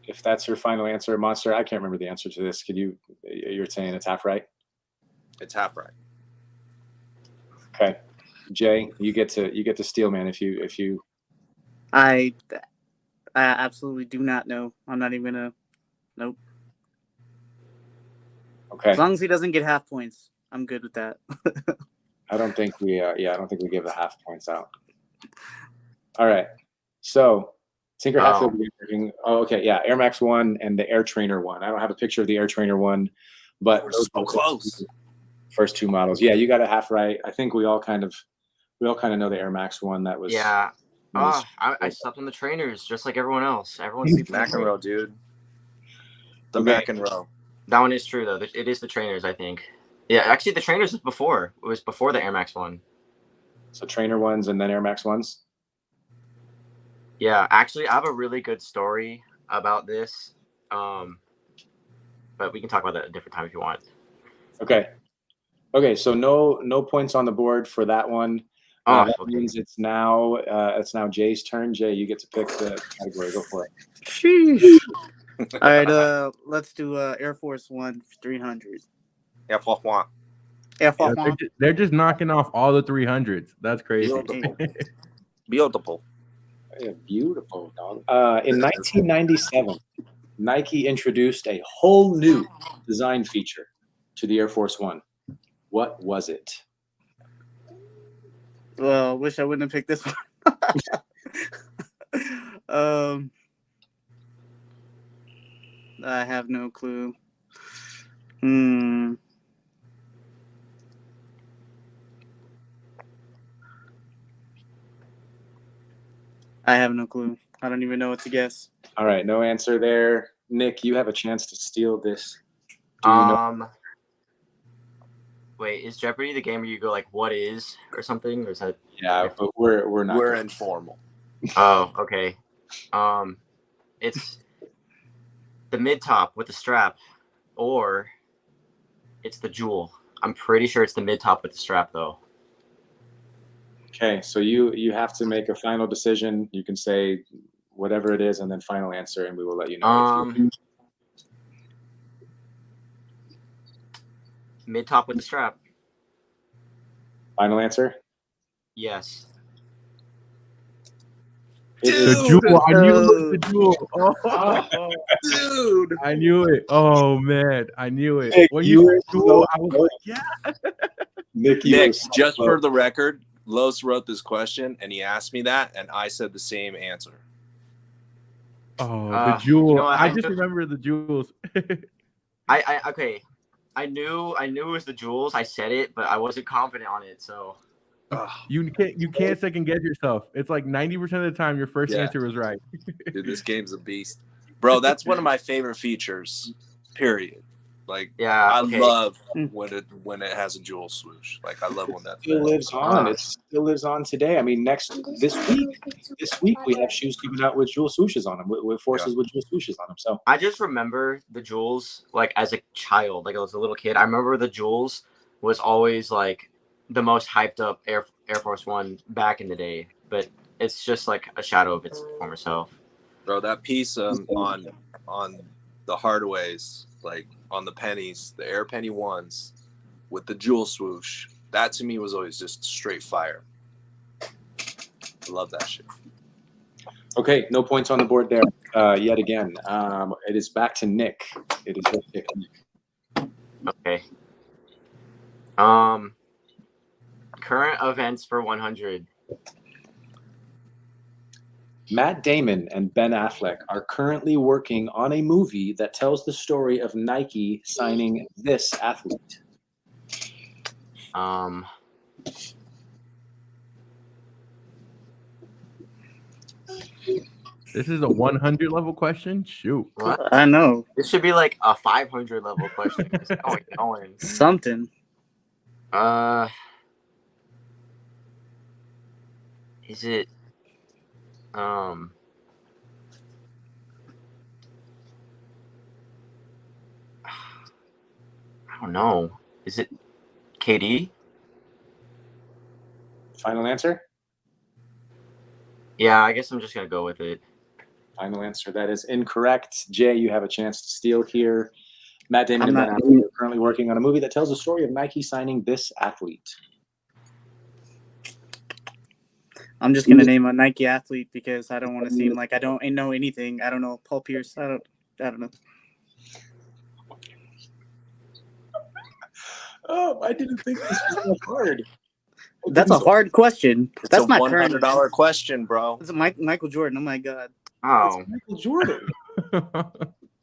If that's your final answer, Monster, I can't remember the answer to this. You're saying it's half right? It's half right. Okay, Jay, you get to steal, man. If you, I absolutely do not know. I'm not even gonna. Nope. Okay. As long as he doesn't get half points, I'm good with that. I don't think we give the half points out. All right. So Tinker Hatfield. Oh, okay. Yeah. Air Max 1 and the Air Trainer 1. I don't have a picture of the Air Trainer 1, but We're so close. First two models. Yeah, you got a half right. I think we all kind of know the Air Max 1. That was Yeah. I slept on the trainers just like everyone else. Everyone sleeps on the trainers. McEnroe, dude. The Okay. McEnroe. That one is true though. It is the trainers, I think. Yeah, actually, the trainers was before. It was before the Air Max 1. So Trainer 1s and then Air Max 1s. Yeah, actually, I have a really good story about this. But we can talk about that at a different time if you want. Okay. So no points on the board for that one. That means it's now Jay's turn. Jay, you get to pick the category. Go for it. Sheesh. All right, let's do Air Force One 300. Air Force One. Air Force Yeah, One. they're just knocking off all the 300s. That's crazy. Beautiful. Yeah, beautiful, dog. In 1997, Nike introduced a whole new design feature to the Air Force One. What was it? Well, wish I wouldn't have picked this one. I have no clue. I have no clue. I don't even know what to guess. All right, no answer there. Nick, you have a chance to steal this. Do you know? Wait, is Jeopardy the game where you go like, "What is" or something, or is that? Yeah, but we're not. We're informal. Oh, okay. It's the mid top with the strap, or it's the jewel. I'm pretty sure it's the mid top with the strap, though. Okay, so you have to make a final decision. You can say whatever it is, and then final answer, and we will let you know. Mid top with the strap. Final answer? Yes. The jewel. I knew it was the jewel. Oh, dude. I knew it. Oh man, I knew it. Nick, When you said jewel, so I was like, yeah. Nick, just for the record, Los wrote this question and he asked me that, and I said the same answer. Oh, the jewel. You know, I just remember the jewels. Okay. I knew it was the jewels. I said it, but I wasn't confident on it. So you can't second guess yourself. It's like 90% of the time your first answer was right. Dude, this game's a beast, bro. That's one of my favorite features. Period. Like, yeah, I love when it has a jewel swoosh. Like, I love when that still lives on. It still lives on today. I mean, this week we have shoes coming out with jewel swooshes on them, with forces with jewel swooshes on them. So I just remember the jewels, like as a child, like I was a little kid. I remember the jewels was always like the most hyped up Air Force One back in the day, but it's just like a shadow of its former self. Bro, that piece on the Hardaways, like on the pennies, the Air Penny ones with the jewel swoosh, that to me was always just straight fire. I love that shit. Okay, no points on the board there yet again. It is back to Nick. It is your pick, Nick. Okay. Current events for 100. Matt Damon and Ben Affleck are currently working on a movie that tells the story of Nike signing this athlete. This is a 100 level question? Shoot. What? I know. This should be like a 500 level question. Going. Something. Is it I don't know. Is it KD? Final answer? Yeah, I guess I'm just gonna go with it. Final answer. That is incorrect. Jay, you have a chance to steal here. Matt Damon and Ben Affleck are currently working on a movie that tells the story of Nike signing this athlete. I'm just gonna name a Nike athlete because I don't want to seem like I don't know anything. I don't know Paul Pierce. I don't know. Oh, I didn't think this was so hard. That's a hard question. It's That's a not current. $100 question, bro. It's Michael Jordan. Oh my god. Oh, Michael Jordan.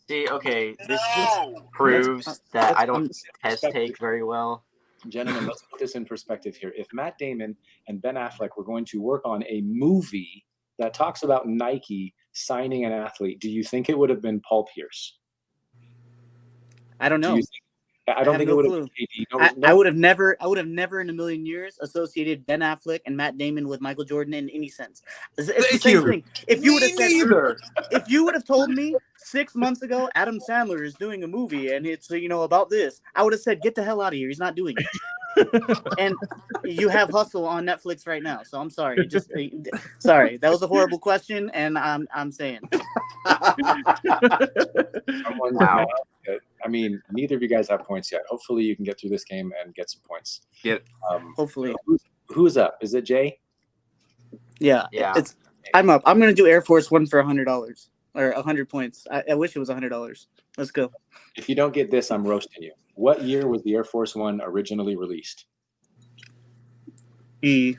see, okay, this No. proves that I don't Let's- test take very well. Gentlemen, let's put this in perspective here. If Matt Damon and Ben Affleck were going to work on a movie that talks about Nike signing an athlete, do you think it would have been Paul Pierce? I don't Do know. you think? I don't have think no it would clue. have been KD. No, I would have never in a million years associated Ben Affleck and Matt Damon with Michael Jordan in any sense. It's the same thing. If you would have said, if you would have told me 6 months ago Adam Sandler is doing a movie and it's about this, I would have said, get the hell out of here. He's not doing it. And you have Hustle on Netflix right now, so I'm sorry. Just sorry, that was a horrible question, and I'm saying. Wow. I mean, neither of you guys have points yet. Hopefully, you can get through this game and get some points. Hopefully. Who's up? Is it Jay? Yeah. I'm up. I'm gonna do Air Force One for $100 or 100 points. I wish it was $100. Let's go. If you don't get this, I'm roasting you. What year was the Air Force One originally released? E.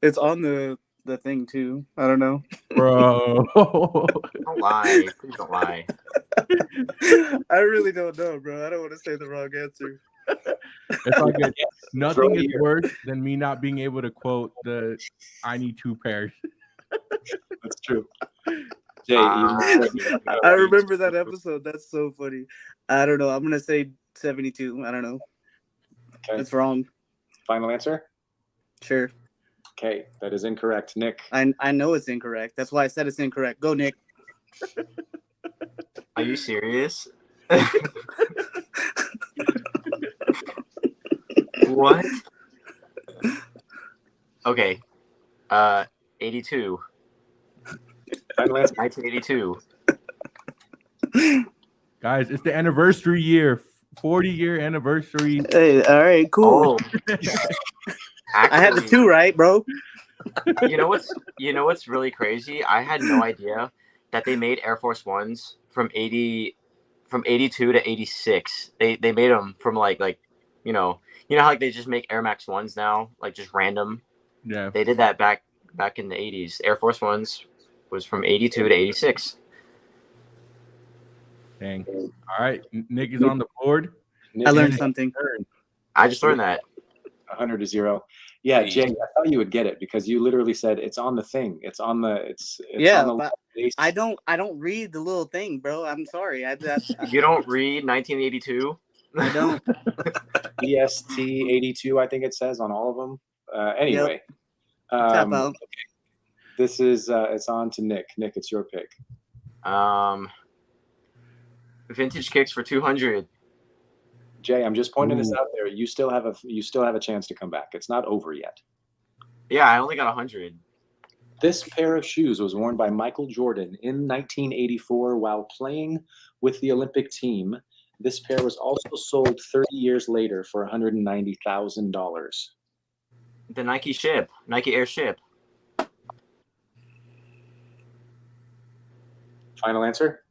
It's on the thing too. I don't know, Bro. Don't lie. Please don't lie. I really don't know, bro. I don't want to say the wrong answer. It's all good. Nothing Throw is it here. worse than me not being able to quote the "I need 2 pairs." That's true. Jay, I remember that episode. That's so funny. I don't know. I'm gonna say 72. I don't know. Okay. It's wrong. Final answer? Sure. Okay, that is incorrect. Nick. I know it's incorrect. That's why I said it's incorrect. Go, Nick. Are you serious? What? Okay. 82. Final answer? 1982. Guys, it's the anniversary year, 40-year anniversary. Hey, all right, cool. Oh. I had the 2 right, bro. You know what's really crazy? I had no idea that they made Air Force Ones from 82 to 86. They made them from like how like they just make Air Max Ones now, like just random. Yeah. They did that back in the 80s. Air Force Ones was from 82 to 86. Dang. All right, Nick is on the board. I learned something. I just learned that. 100-0. Yeah, Jay, I thought you would get it because you literally said it's on the thing. It's on the. It's yeah, on the but I don't read the little thing, bro. I'm sorry. You don't read 1982? I don't. EST 82, I think it says on all of them. Anyway, Tap out. Okay. This is it's on to Nick. Nick, it's your pick. Vintage kicks for 200. Jay, I'm just pointing this out there. You still have a chance to come back. It's not over yet. Yeah, I only got 100. This pair of shoes was worn by Michael Jordan in 1984 while playing with the Olympic team. This pair was also sold 30 years later for $190,000. The Nike Air Ship. Final answer?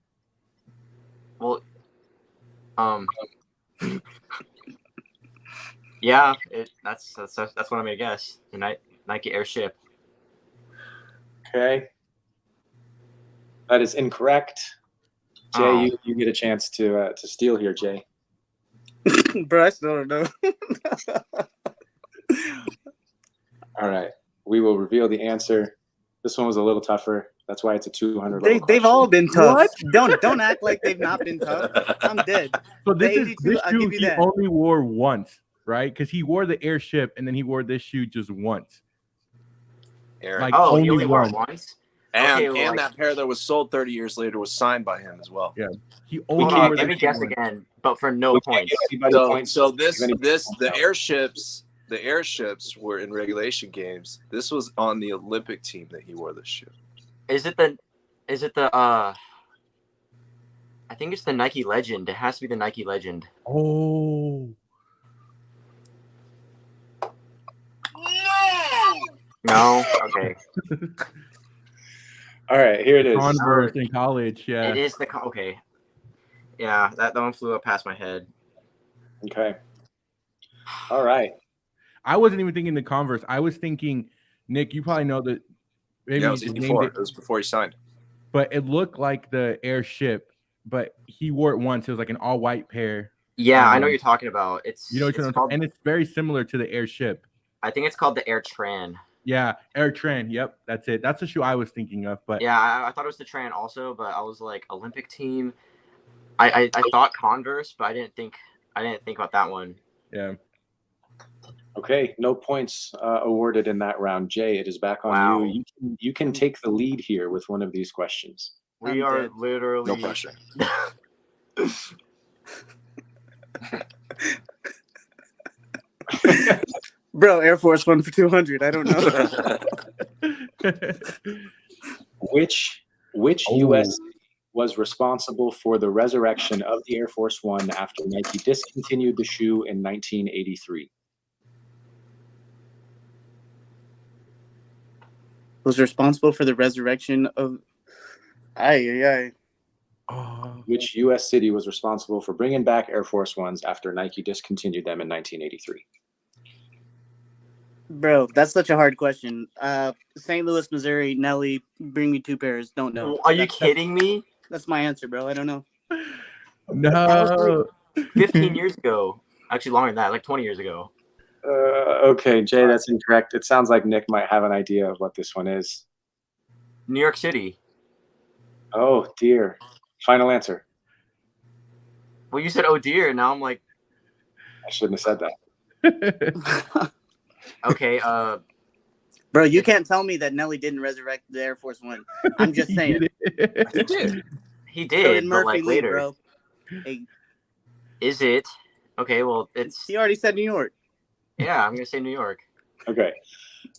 Well, yeah, that's what I'm gonna guess. The Nike Air Ship. Okay. That is incorrect. Jay, you get a chance to steal here, Jay. Bro, I still don't know. All right. We will reveal the answer. This one was a little tougher. That's why it's a 200. They've all been tough. What? Don't act like they've not been tough. I'm dead. So this I'll shoe give you he that. only wore once, right? Because he wore the Airship and then he wore this shoe just once. Like he only wore it once. And that pair that was sold 30 years later was signed by him as well. Yeah, he only. Let me guess again, but for no points. So the airships were in regulation games. This was on the Olympic team that he wore this shoe. Is it the I think it's the Nike Legend. It has to be the Nike Legend. Oh. No. Okay. All right, here it is. Converse in college, yeah. It is okay. Yeah, that one flew up past my head. Okay. All right. I wasn't even thinking the Converse. I was thinking, Nick, you probably know that. Maybe Yeah, you it was just before. named It was before he signed. but it looked like the Airship. But he wore it once. It was like an all-white pair. Yeah, I know what you're talking about. You know what you're talking, and it's very similar to the Airship. I think it's called the Air Tran. Yeah, Air Tran. Yep, that's it. That's the shoe I was thinking of. But yeah, I thought it was the Tran also, but I was like Olympic team. I thought Converse, but I didn't think about that one. Yeah. Okay, no points awarded in that round. Jay, it is back on you. You can take the lead here with one of these questions. We are literally no pressure. Bro, Air Force One for 200. I don't know. Which U.S. was responsible for the resurrection of the Air Force One after Nike discontinued the shoe in 1983? Was responsible for the resurrection of. Which U.S. city was responsible for bringing back Air Force Ones after Nike discontinued them in 1983? Bro, that's such a hard question. St. Louis, Missouri, Nelly, bring me 2 pairs. Don't know. Are you kidding me? That's my answer, bro. I don't know. No. 15 years ago. Actually, longer than that, like 20 years ago. Okay, Jay, that's incorrect. It sounds like Nick might have an idea of what this one is. New York City. Oh, dear. Final answer. Well, you said, oh, dear. Now I'm like. I shouldn't have said that. Okay. Bro, you can't tell me that Nelly didn't resurrect the Air Force One. I'm just saying. He did. He So did, did Murphy but like Lee, later. bro. Hey, Is it? Okay, well, it's. he already said New York. Yeah, I'm going to say New York. Okay.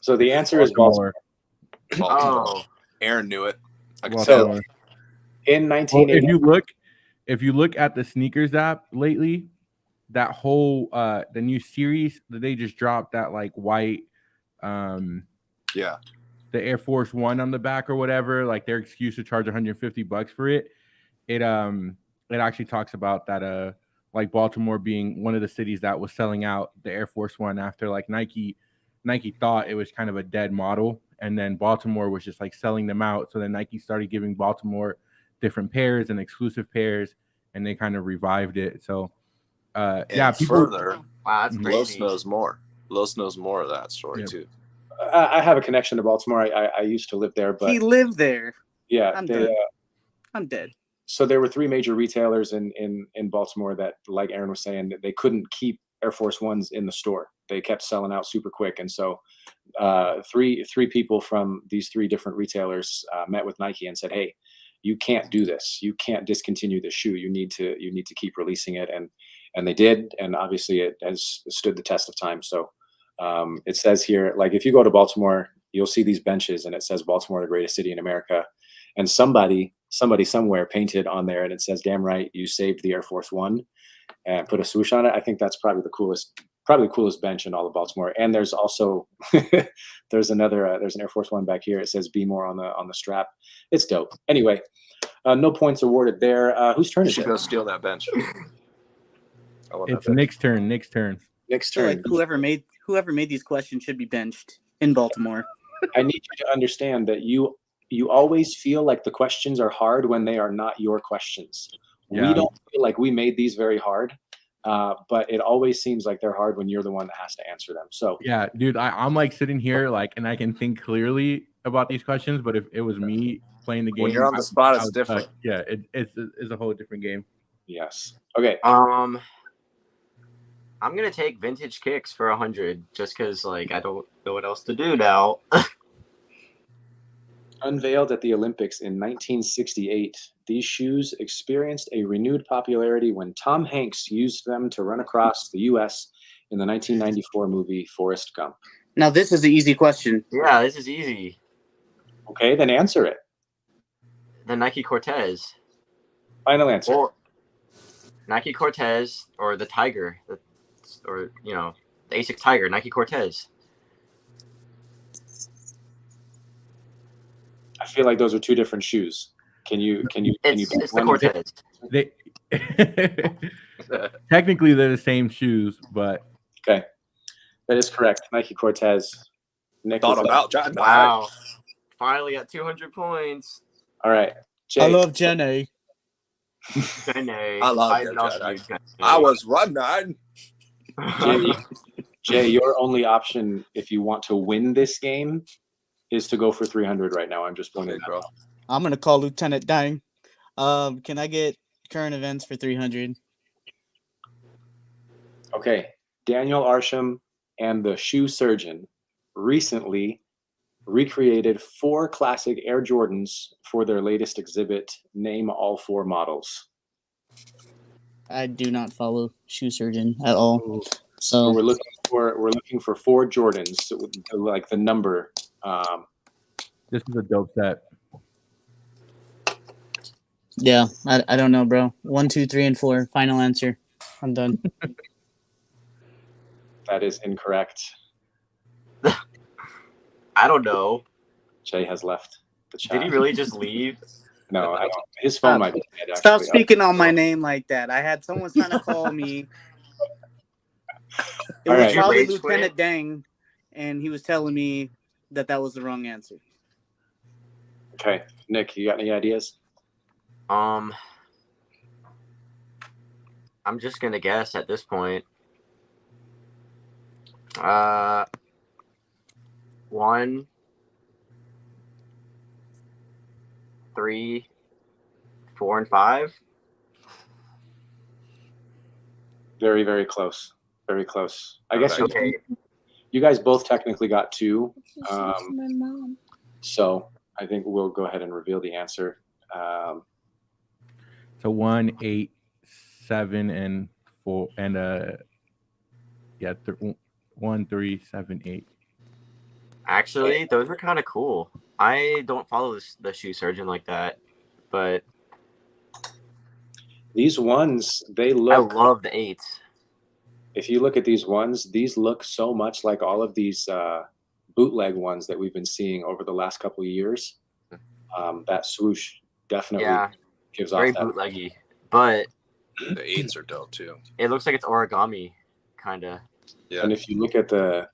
So the answer is Baltimore. Oh. Aaron knew it. I can So tell. in 1980, if you look at the sneakers app lately, that whole the new series that they just dropped, that like white yeah, the Air Force One on the back or whatever, like their excuse to charge $150 for it. It actually talks about that like Baltimore being one of the cities that was selling out the Air Force One after like Nike thought it was kind of a dead model, and then Baltimore was just like selling them out. So then Nike started giving Baltimore different pairs and exclusive pairs, and they kind of revived it. So yeah, people. Further, Wow, that's crazy. Los knows more of that story too. I have a connection to Baltimore. I used to live there, but He lived there. yeah, I'm dead. So there were 3 major retailers in Baltimore that, like Aaron was saying, that they couldn't keep Air Force Ones in the store. They kept selling out super quick, and so three people from these 3 different retailers met with Nike and said, "Hey, you can't do this. You can't discontinue the shoe. You need to keep releasing it." And they did, and obviously it has stood the test of time. So it says here, like if you go to Baltimore, you'll see these benches, and it says Baltimore, the greatest city in America, and somebody somewhere painted on there, and it says, "Damn right, you saved the Air Force One," and put a swoosh on it. I think that's probably the coolest bench in all of Baltimore. And there's also there's an Air Force One back here. It says "Be More" on the strap. It's dope. Anyway, no points awarded there. Whose turn You is should it? go steal that bench. It's Nick's turn. Nick's turn. Like whoever made these questions should be benched in Baltimore. I need you to understand that you always feel like the questions are hard when they are not your questions. Yeah. We don't feel like we made these very hard, but it always seems like they're hard when you're the one that has to answer them. So Yeah, dude, I'm like sitting here like, and I can think clearly about these questions, but if it was me playing the game, When you're on the spot, it's would, different. Yeah, it's a whole different game. yes. Okay. I'm gonna take vintage kicks for 100 just because like I don't know what else to do now. Unveiled at the Olympics in 1968, these shoes experienced a renewed popularity when Tom Hanks used them to run across the U.S. in the 1994 movie Forrest Gump. Now this is an easy question. Yeah, this is easy. Okay, then answer it. The Nike Cortez. Final answer. Or Nike Cortez or the Tiger, or the Asics Tiger, Nike Cortez. I feel like those are 2 different shoes. Can you It's the Cortez. Technically, they're the same shoes, but Okay, that is correct. Nike Cortez. Nick Thought is up. about John. Wow. Finally at 200 points. All right, Jay. I love Jenny. Jenny. I love you, Jenny. I was running. Jay, your only option if you want to win this game is to go for 300 right now. I'm just pointing, bro. I'm gonna call Lieutenant Dang. Can I get current events for 300? Okay, Daniel Arsham and the shoe surgeon recently recreated 4 classic Air Jordans for their latest exhibit. Name all 4 models. I do not follow shoe surgeon at all. So So we're looking for 4 Jordans, like the number. this is a dope set. yeah, I don't know, bro. 1, 2, 3, and 4. Final answer. I'm done. That is incorrect. I don't know. Jay has left the chat. Did he really just leave? No, I don't. His phone might be dead. Actually. Stop speaking on my name like that. I had someone trying to call me. It All was right. probably Rage Lieutenant quit? Dang, and he was telling me that was the wrong answer. Okay, Nick, you got any ideas? I'm just gonna guess at this point. 1, 3, 4, and 5. Very, very close. Very close. I guess Okay. you guys both technically got 2. So I think we'll go ahead and reveal the answer. So 1, 8, 7, and 4, and 1, 3, 7, 8. Actually, those are kind of cool. I don't follow the shoe surgeon like that, but These ones, they I look. love the 8s. If you look at these ones, these look so much like all of these bootleg ones that we've been seeing over the last couple of years. That swoosh definitely gives Very off that. bootleggy, but The 8s are dope too. it looks like it's origami, kind of. Yeah. And if you look at the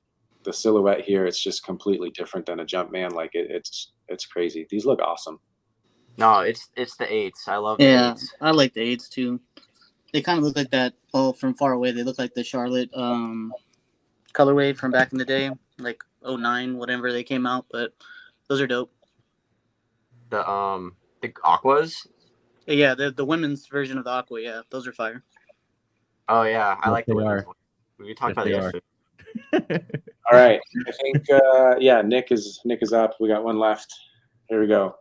silhouette here, it's just completely different than a Jumpman. Like it's crazy. These look awesome. No, it's the 8s. I love the Yeah, 8s. I like the 8s too. They kind of look like that. Oh, from far away, they look like the Charlotte colorway from back in the day, like 09, whatever they came out. But those are dope. The Aquas. Yeah, the women's version of the Aqua. Yeah, those are fire. Oh yeah, I Yes, like the they women's are. one. We talked Yes, about they it are. yesterday. All right. I think Nick is up. We got one left. Here we go.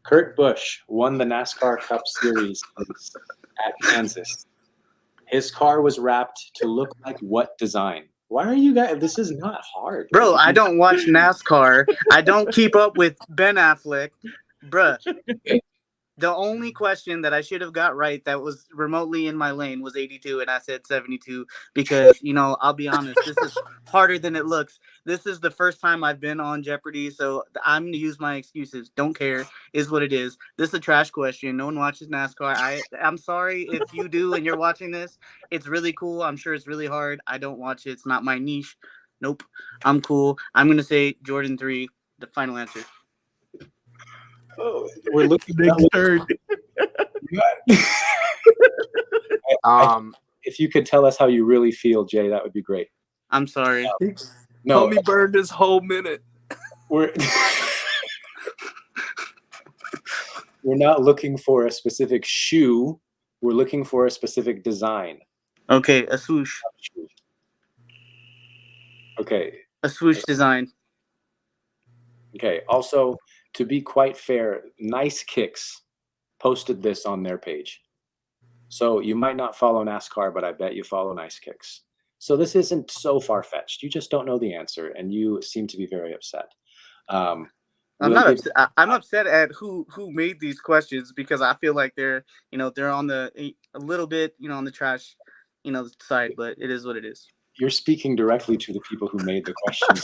Kurt Busch won the NASCAR Cup Series at Kansas. His car was wrapped to look like what design? Why are you guys? This is not hard. Bro, I don't watch NASCAR. I don't keep up with Ben Affleck. Bruh. The only question that I should have got right that was remotely in my lane was 82, and I said 72 because, I'll be honest, this is harder than it looks. This is the first time I've been on Jeopardy, so I'm going to use my excuses. Don't care, is what it is. This is a trash question. No one watches NASCAR. I'm sorry if you do and you're watching this. It's really cool. I'm sure it's really hard. I don't watch it. It's not my niche. Nope. I'm cool. I'm going to say Jordan 3, the final answer. Oh, we're looking Nick's turn. If you could tell us how you really feel, Jay, that would be great. I'm sorry. No, Homie burned his whole minute. we're we're not looking for a specific shoe. We're looking for a specific design. Okay, a swoosh. Okay. A swoosh design. Okay. Also, to be quite fair, Nice Kicks posted this on their page. So you might not follow NASCAR, but I bet you follow Nice Kicks. So this isn't so far-fetched. You just don't know the answer, and you seem to be very upset. I'm not upset. I'm upset at who made these questions because I feel like they're on a little bit on the trash side, but it is what it is. You're speaking directly to the people who made the questions.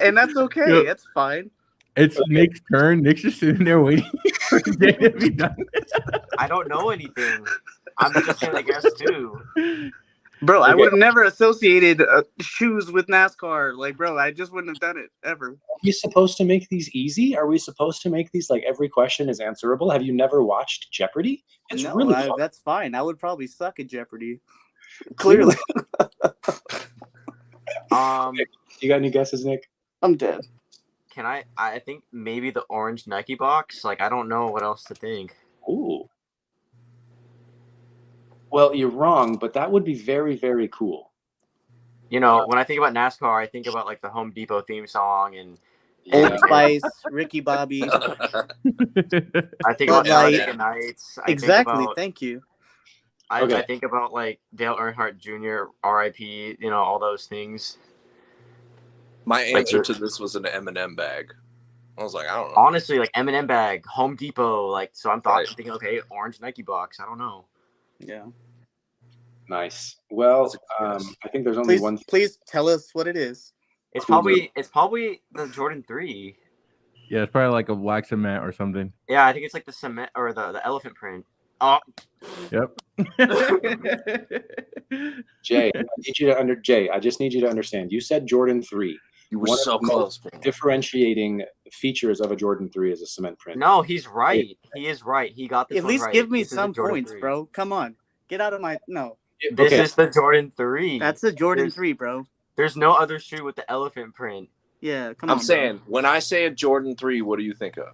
and that's okay. Yep. That's fine. It's Nick's turn. Nick's just sitting there waiting for Jay to be done. I don't know anything. I'm just gonna guess too. Bro, I Okay. would have never associated shoes with NASCAR. Like, bro, I just wouldn't have done it ever. Are we supposed to make these easy? Are we supposed to make these like every question is answerable? Have you never watched Jeopardy? It's No, really fun. that's fine. I would probably suck at Jeopardy. Clearly. You got any guesses, Nick? I'm dead. Can I think maybe the orange Nike box. Like I don't know what else to think. Ooh. Well, you're wrong, but that would be very, very cool. You know, when I think about NASCAR, I think about like the Home Depot theme song and Old Spice, Ricky Bobby. I think Bud about Light. Talladega Nights. I Exactly. Think about, Thank you. I think about like Dale Earnhardt Jr., R.I.P. You know, all those things. My answer to this was an M&M bag. I was like, I don't know. Honestly, like M&M bag, Home Depot, like so. I'm thinking, okay, orange Nike box. I don't know. Yeah. Nice. Well, I think there's only one. Please tell us what it is. It's probably the Jordan 3. Yeah, it's probably like a black cement or something. Yeah, I think it's like the cement or the elephant print. Oh, Yep. Jay, I just need you to understand. You said Jordan 3. You were One so of the close, most man. differentiating features of a Jordan 3 is a cement print. no, he's right. He is right. He got this At one least right. give me This is some a Jordan points, 3. bro. Come on. Get out of my This is the Jordan 3. That's the Jordan 3, bro. There's no other shoe with the elephant print. Yeah, come on. I'm saying, when I say a Jordan 3, what do you think of?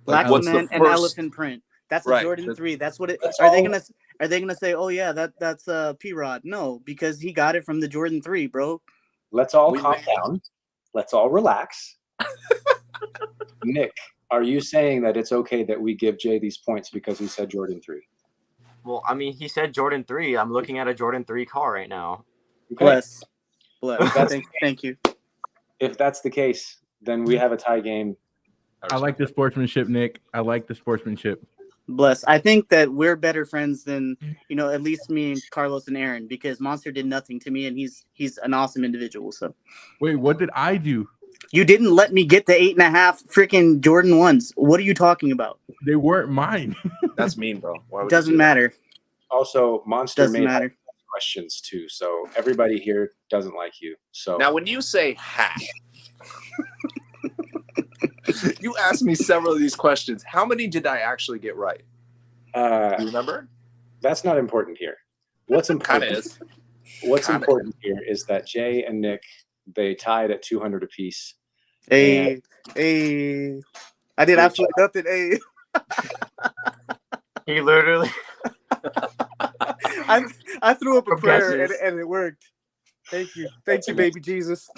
Black What's the cement and first- elephant print. That's a Right. Jordan 3. That's what it. That's Are they all- gonna say, oh yeah, that's P-Rod? No, because he got it from the Jordan 3, bro. Let's all calm down. Let's all relax. Nick, are you saying that it's okay that we give Jay these points because he said Jordan 3? Well, I mean, he said Jordan 3. I'm looking at a Jordan 3 car right now. Okay. Bless. Thank you. If that's the case, then we have a tie game. I like the sportsmanship, Nick. I like the sportsmanship. Bless. I think that we're better friends than, at least me and Carlos and Aaron, because Monster did nothing to me and he's an awesome individual. So Wait, what did I do? you didn't let me get the 8.5 freaking Jordan 1s. What are you talking about? They weren't mine. That's mean, bro. Why would Doesn't you do that? matter. Also, Monster Doesn't made matter. questions too, so everybody here doesn't like you. So Now, when you say hack, you asked me several of these questions. How many did I actually get right? Do you remember? That's not important here. What's Kind important? of is. What's Kinda. important here is that Jay and Nick, they tied at 200 apiece. I did absolutely nothing. He literally. I threw up a prayer Guesses. and it worked. Thank you, baby Jesus.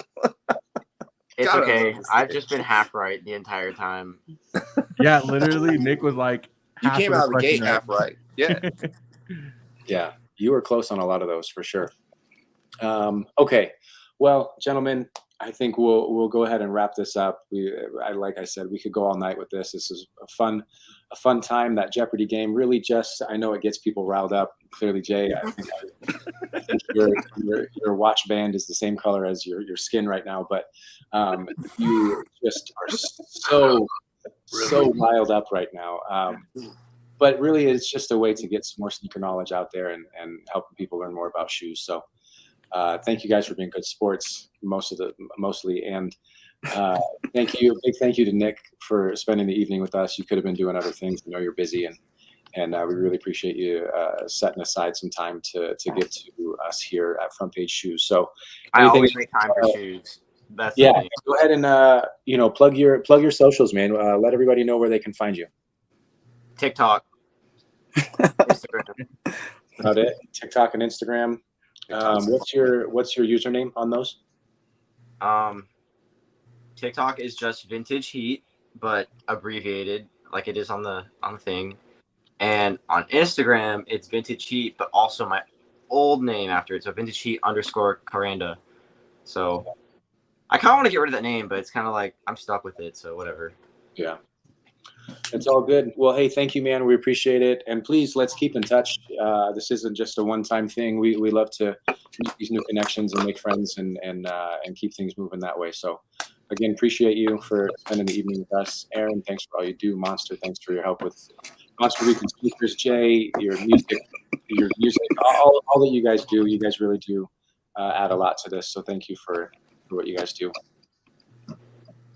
It's God, okay. that's I've just been half right the entire time. Yeah, literally, Nick was like, You half came of out of the question gate half right. Yeah. Yeah, you were close on a lot of those for sure. Okay, well, gentlemen, I think we'll go ahead and wrap this up. Like I said, we could go all night with this. This is a fun time. That Jeopardy game really I know it gets people riled up. Clearly, Jay, I think your watch band is the same color as your skin right now, but you just are so riled up right now. But really, it's just a way to get some more sneaker knowledge out there and helping people learn more about shoes. So thank you guys for being good sports, mostly. And big thank you to Nick for spending the evening with us. You could have been doing other things. I know you're busy, and we really appreciate you setting aside some time to give to us here at Front Page Shoes. So I always make time for shoes. That's the yeah, thing. go ahead and plug your socials, man. Let everybody know where they can find you. TikTok, Instagram. About it. TikTok and Instagram. What's your username on those? TikTok is just Vintage Heat, but abbreviated like it is on the thing. And on Instagram, it's Vintage Heat, but also my old name after it. So Vintage Heat _Caranda. So I kind of want to get rid of that name, but it's kind of like I'm stuck with it. So whatever. Yeah. It's all good. Well, hey, thank you, man. We appreciate it. And please, let's keep in touch. This isn't just a one-time thing. We love to make these new connections and make friends and keep things moving that way. So, again, appreciate you for spending the evening with us. Aaron, thanks for all you do. Monster, thanks for your help with Monster Weekend speakers, Jay, your music, all that you guys do. You guys really do add a lot to this. So thank you for what you guys do.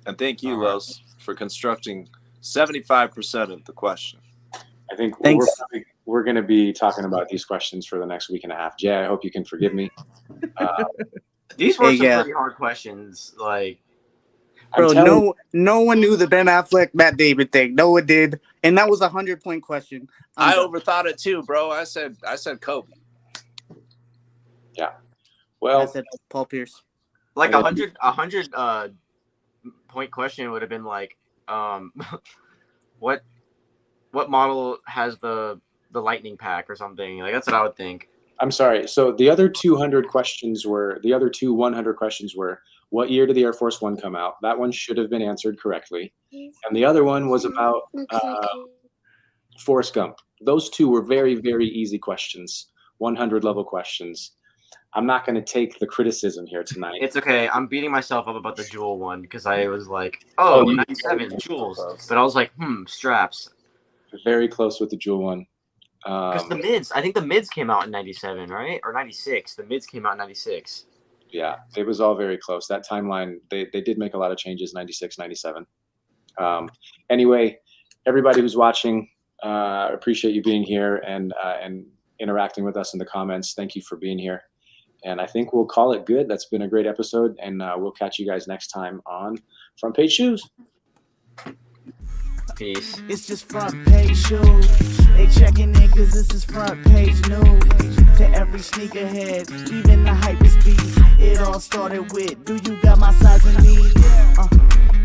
And thank you, Los, for constructing 75% of the question. I think Thanks. we're going to be talking about these questions for the next week and a half. Jay, I hope you can forgive me. These were Hey, some yeah. pretty hard questions. Like, Bro, I'm telling no one knew the Ben Affleck, Matt Damon thing. No one did, and that was a 100-point question. I overthought it too, bro. I said Kobe. Yeah. I Well, said Paul Pierce. like Yeah. a hundred point question would have been like, what model has the lightning pack or something? Like, that's what I would think. I'm sorry. So the other 100 questions were, what year did the Air Force One come out? That one should have been answered correctly. And the other one was about Forrest Gump. Those two were very, very easy questions, 100 level questions. I'm not going to take the criticism here tonight. It's okay. I'm beating myself up about the Jewel one because I was like, Oh, 97 Jewels. But I was like, straps. Very close with the Jewel one. Because the mids, I think the mids came out in 97, right? Or 96. The mids came out in 96. Yeah, it was all very close. That timeline, they did make a lot of changes, 96, 97. Anyway, everybody who's watching, appreciate you being here and interacting with us in the comments. Thank you for being here. And I think we'll call it good. That's been a great episode, and we'll catch you guys next time on Front Page Shoes. Peace. It's just front page shoes. They checking in cause this is front page news. To every sneakerhead, even the hypest beast. It all started with, do you got my size and need?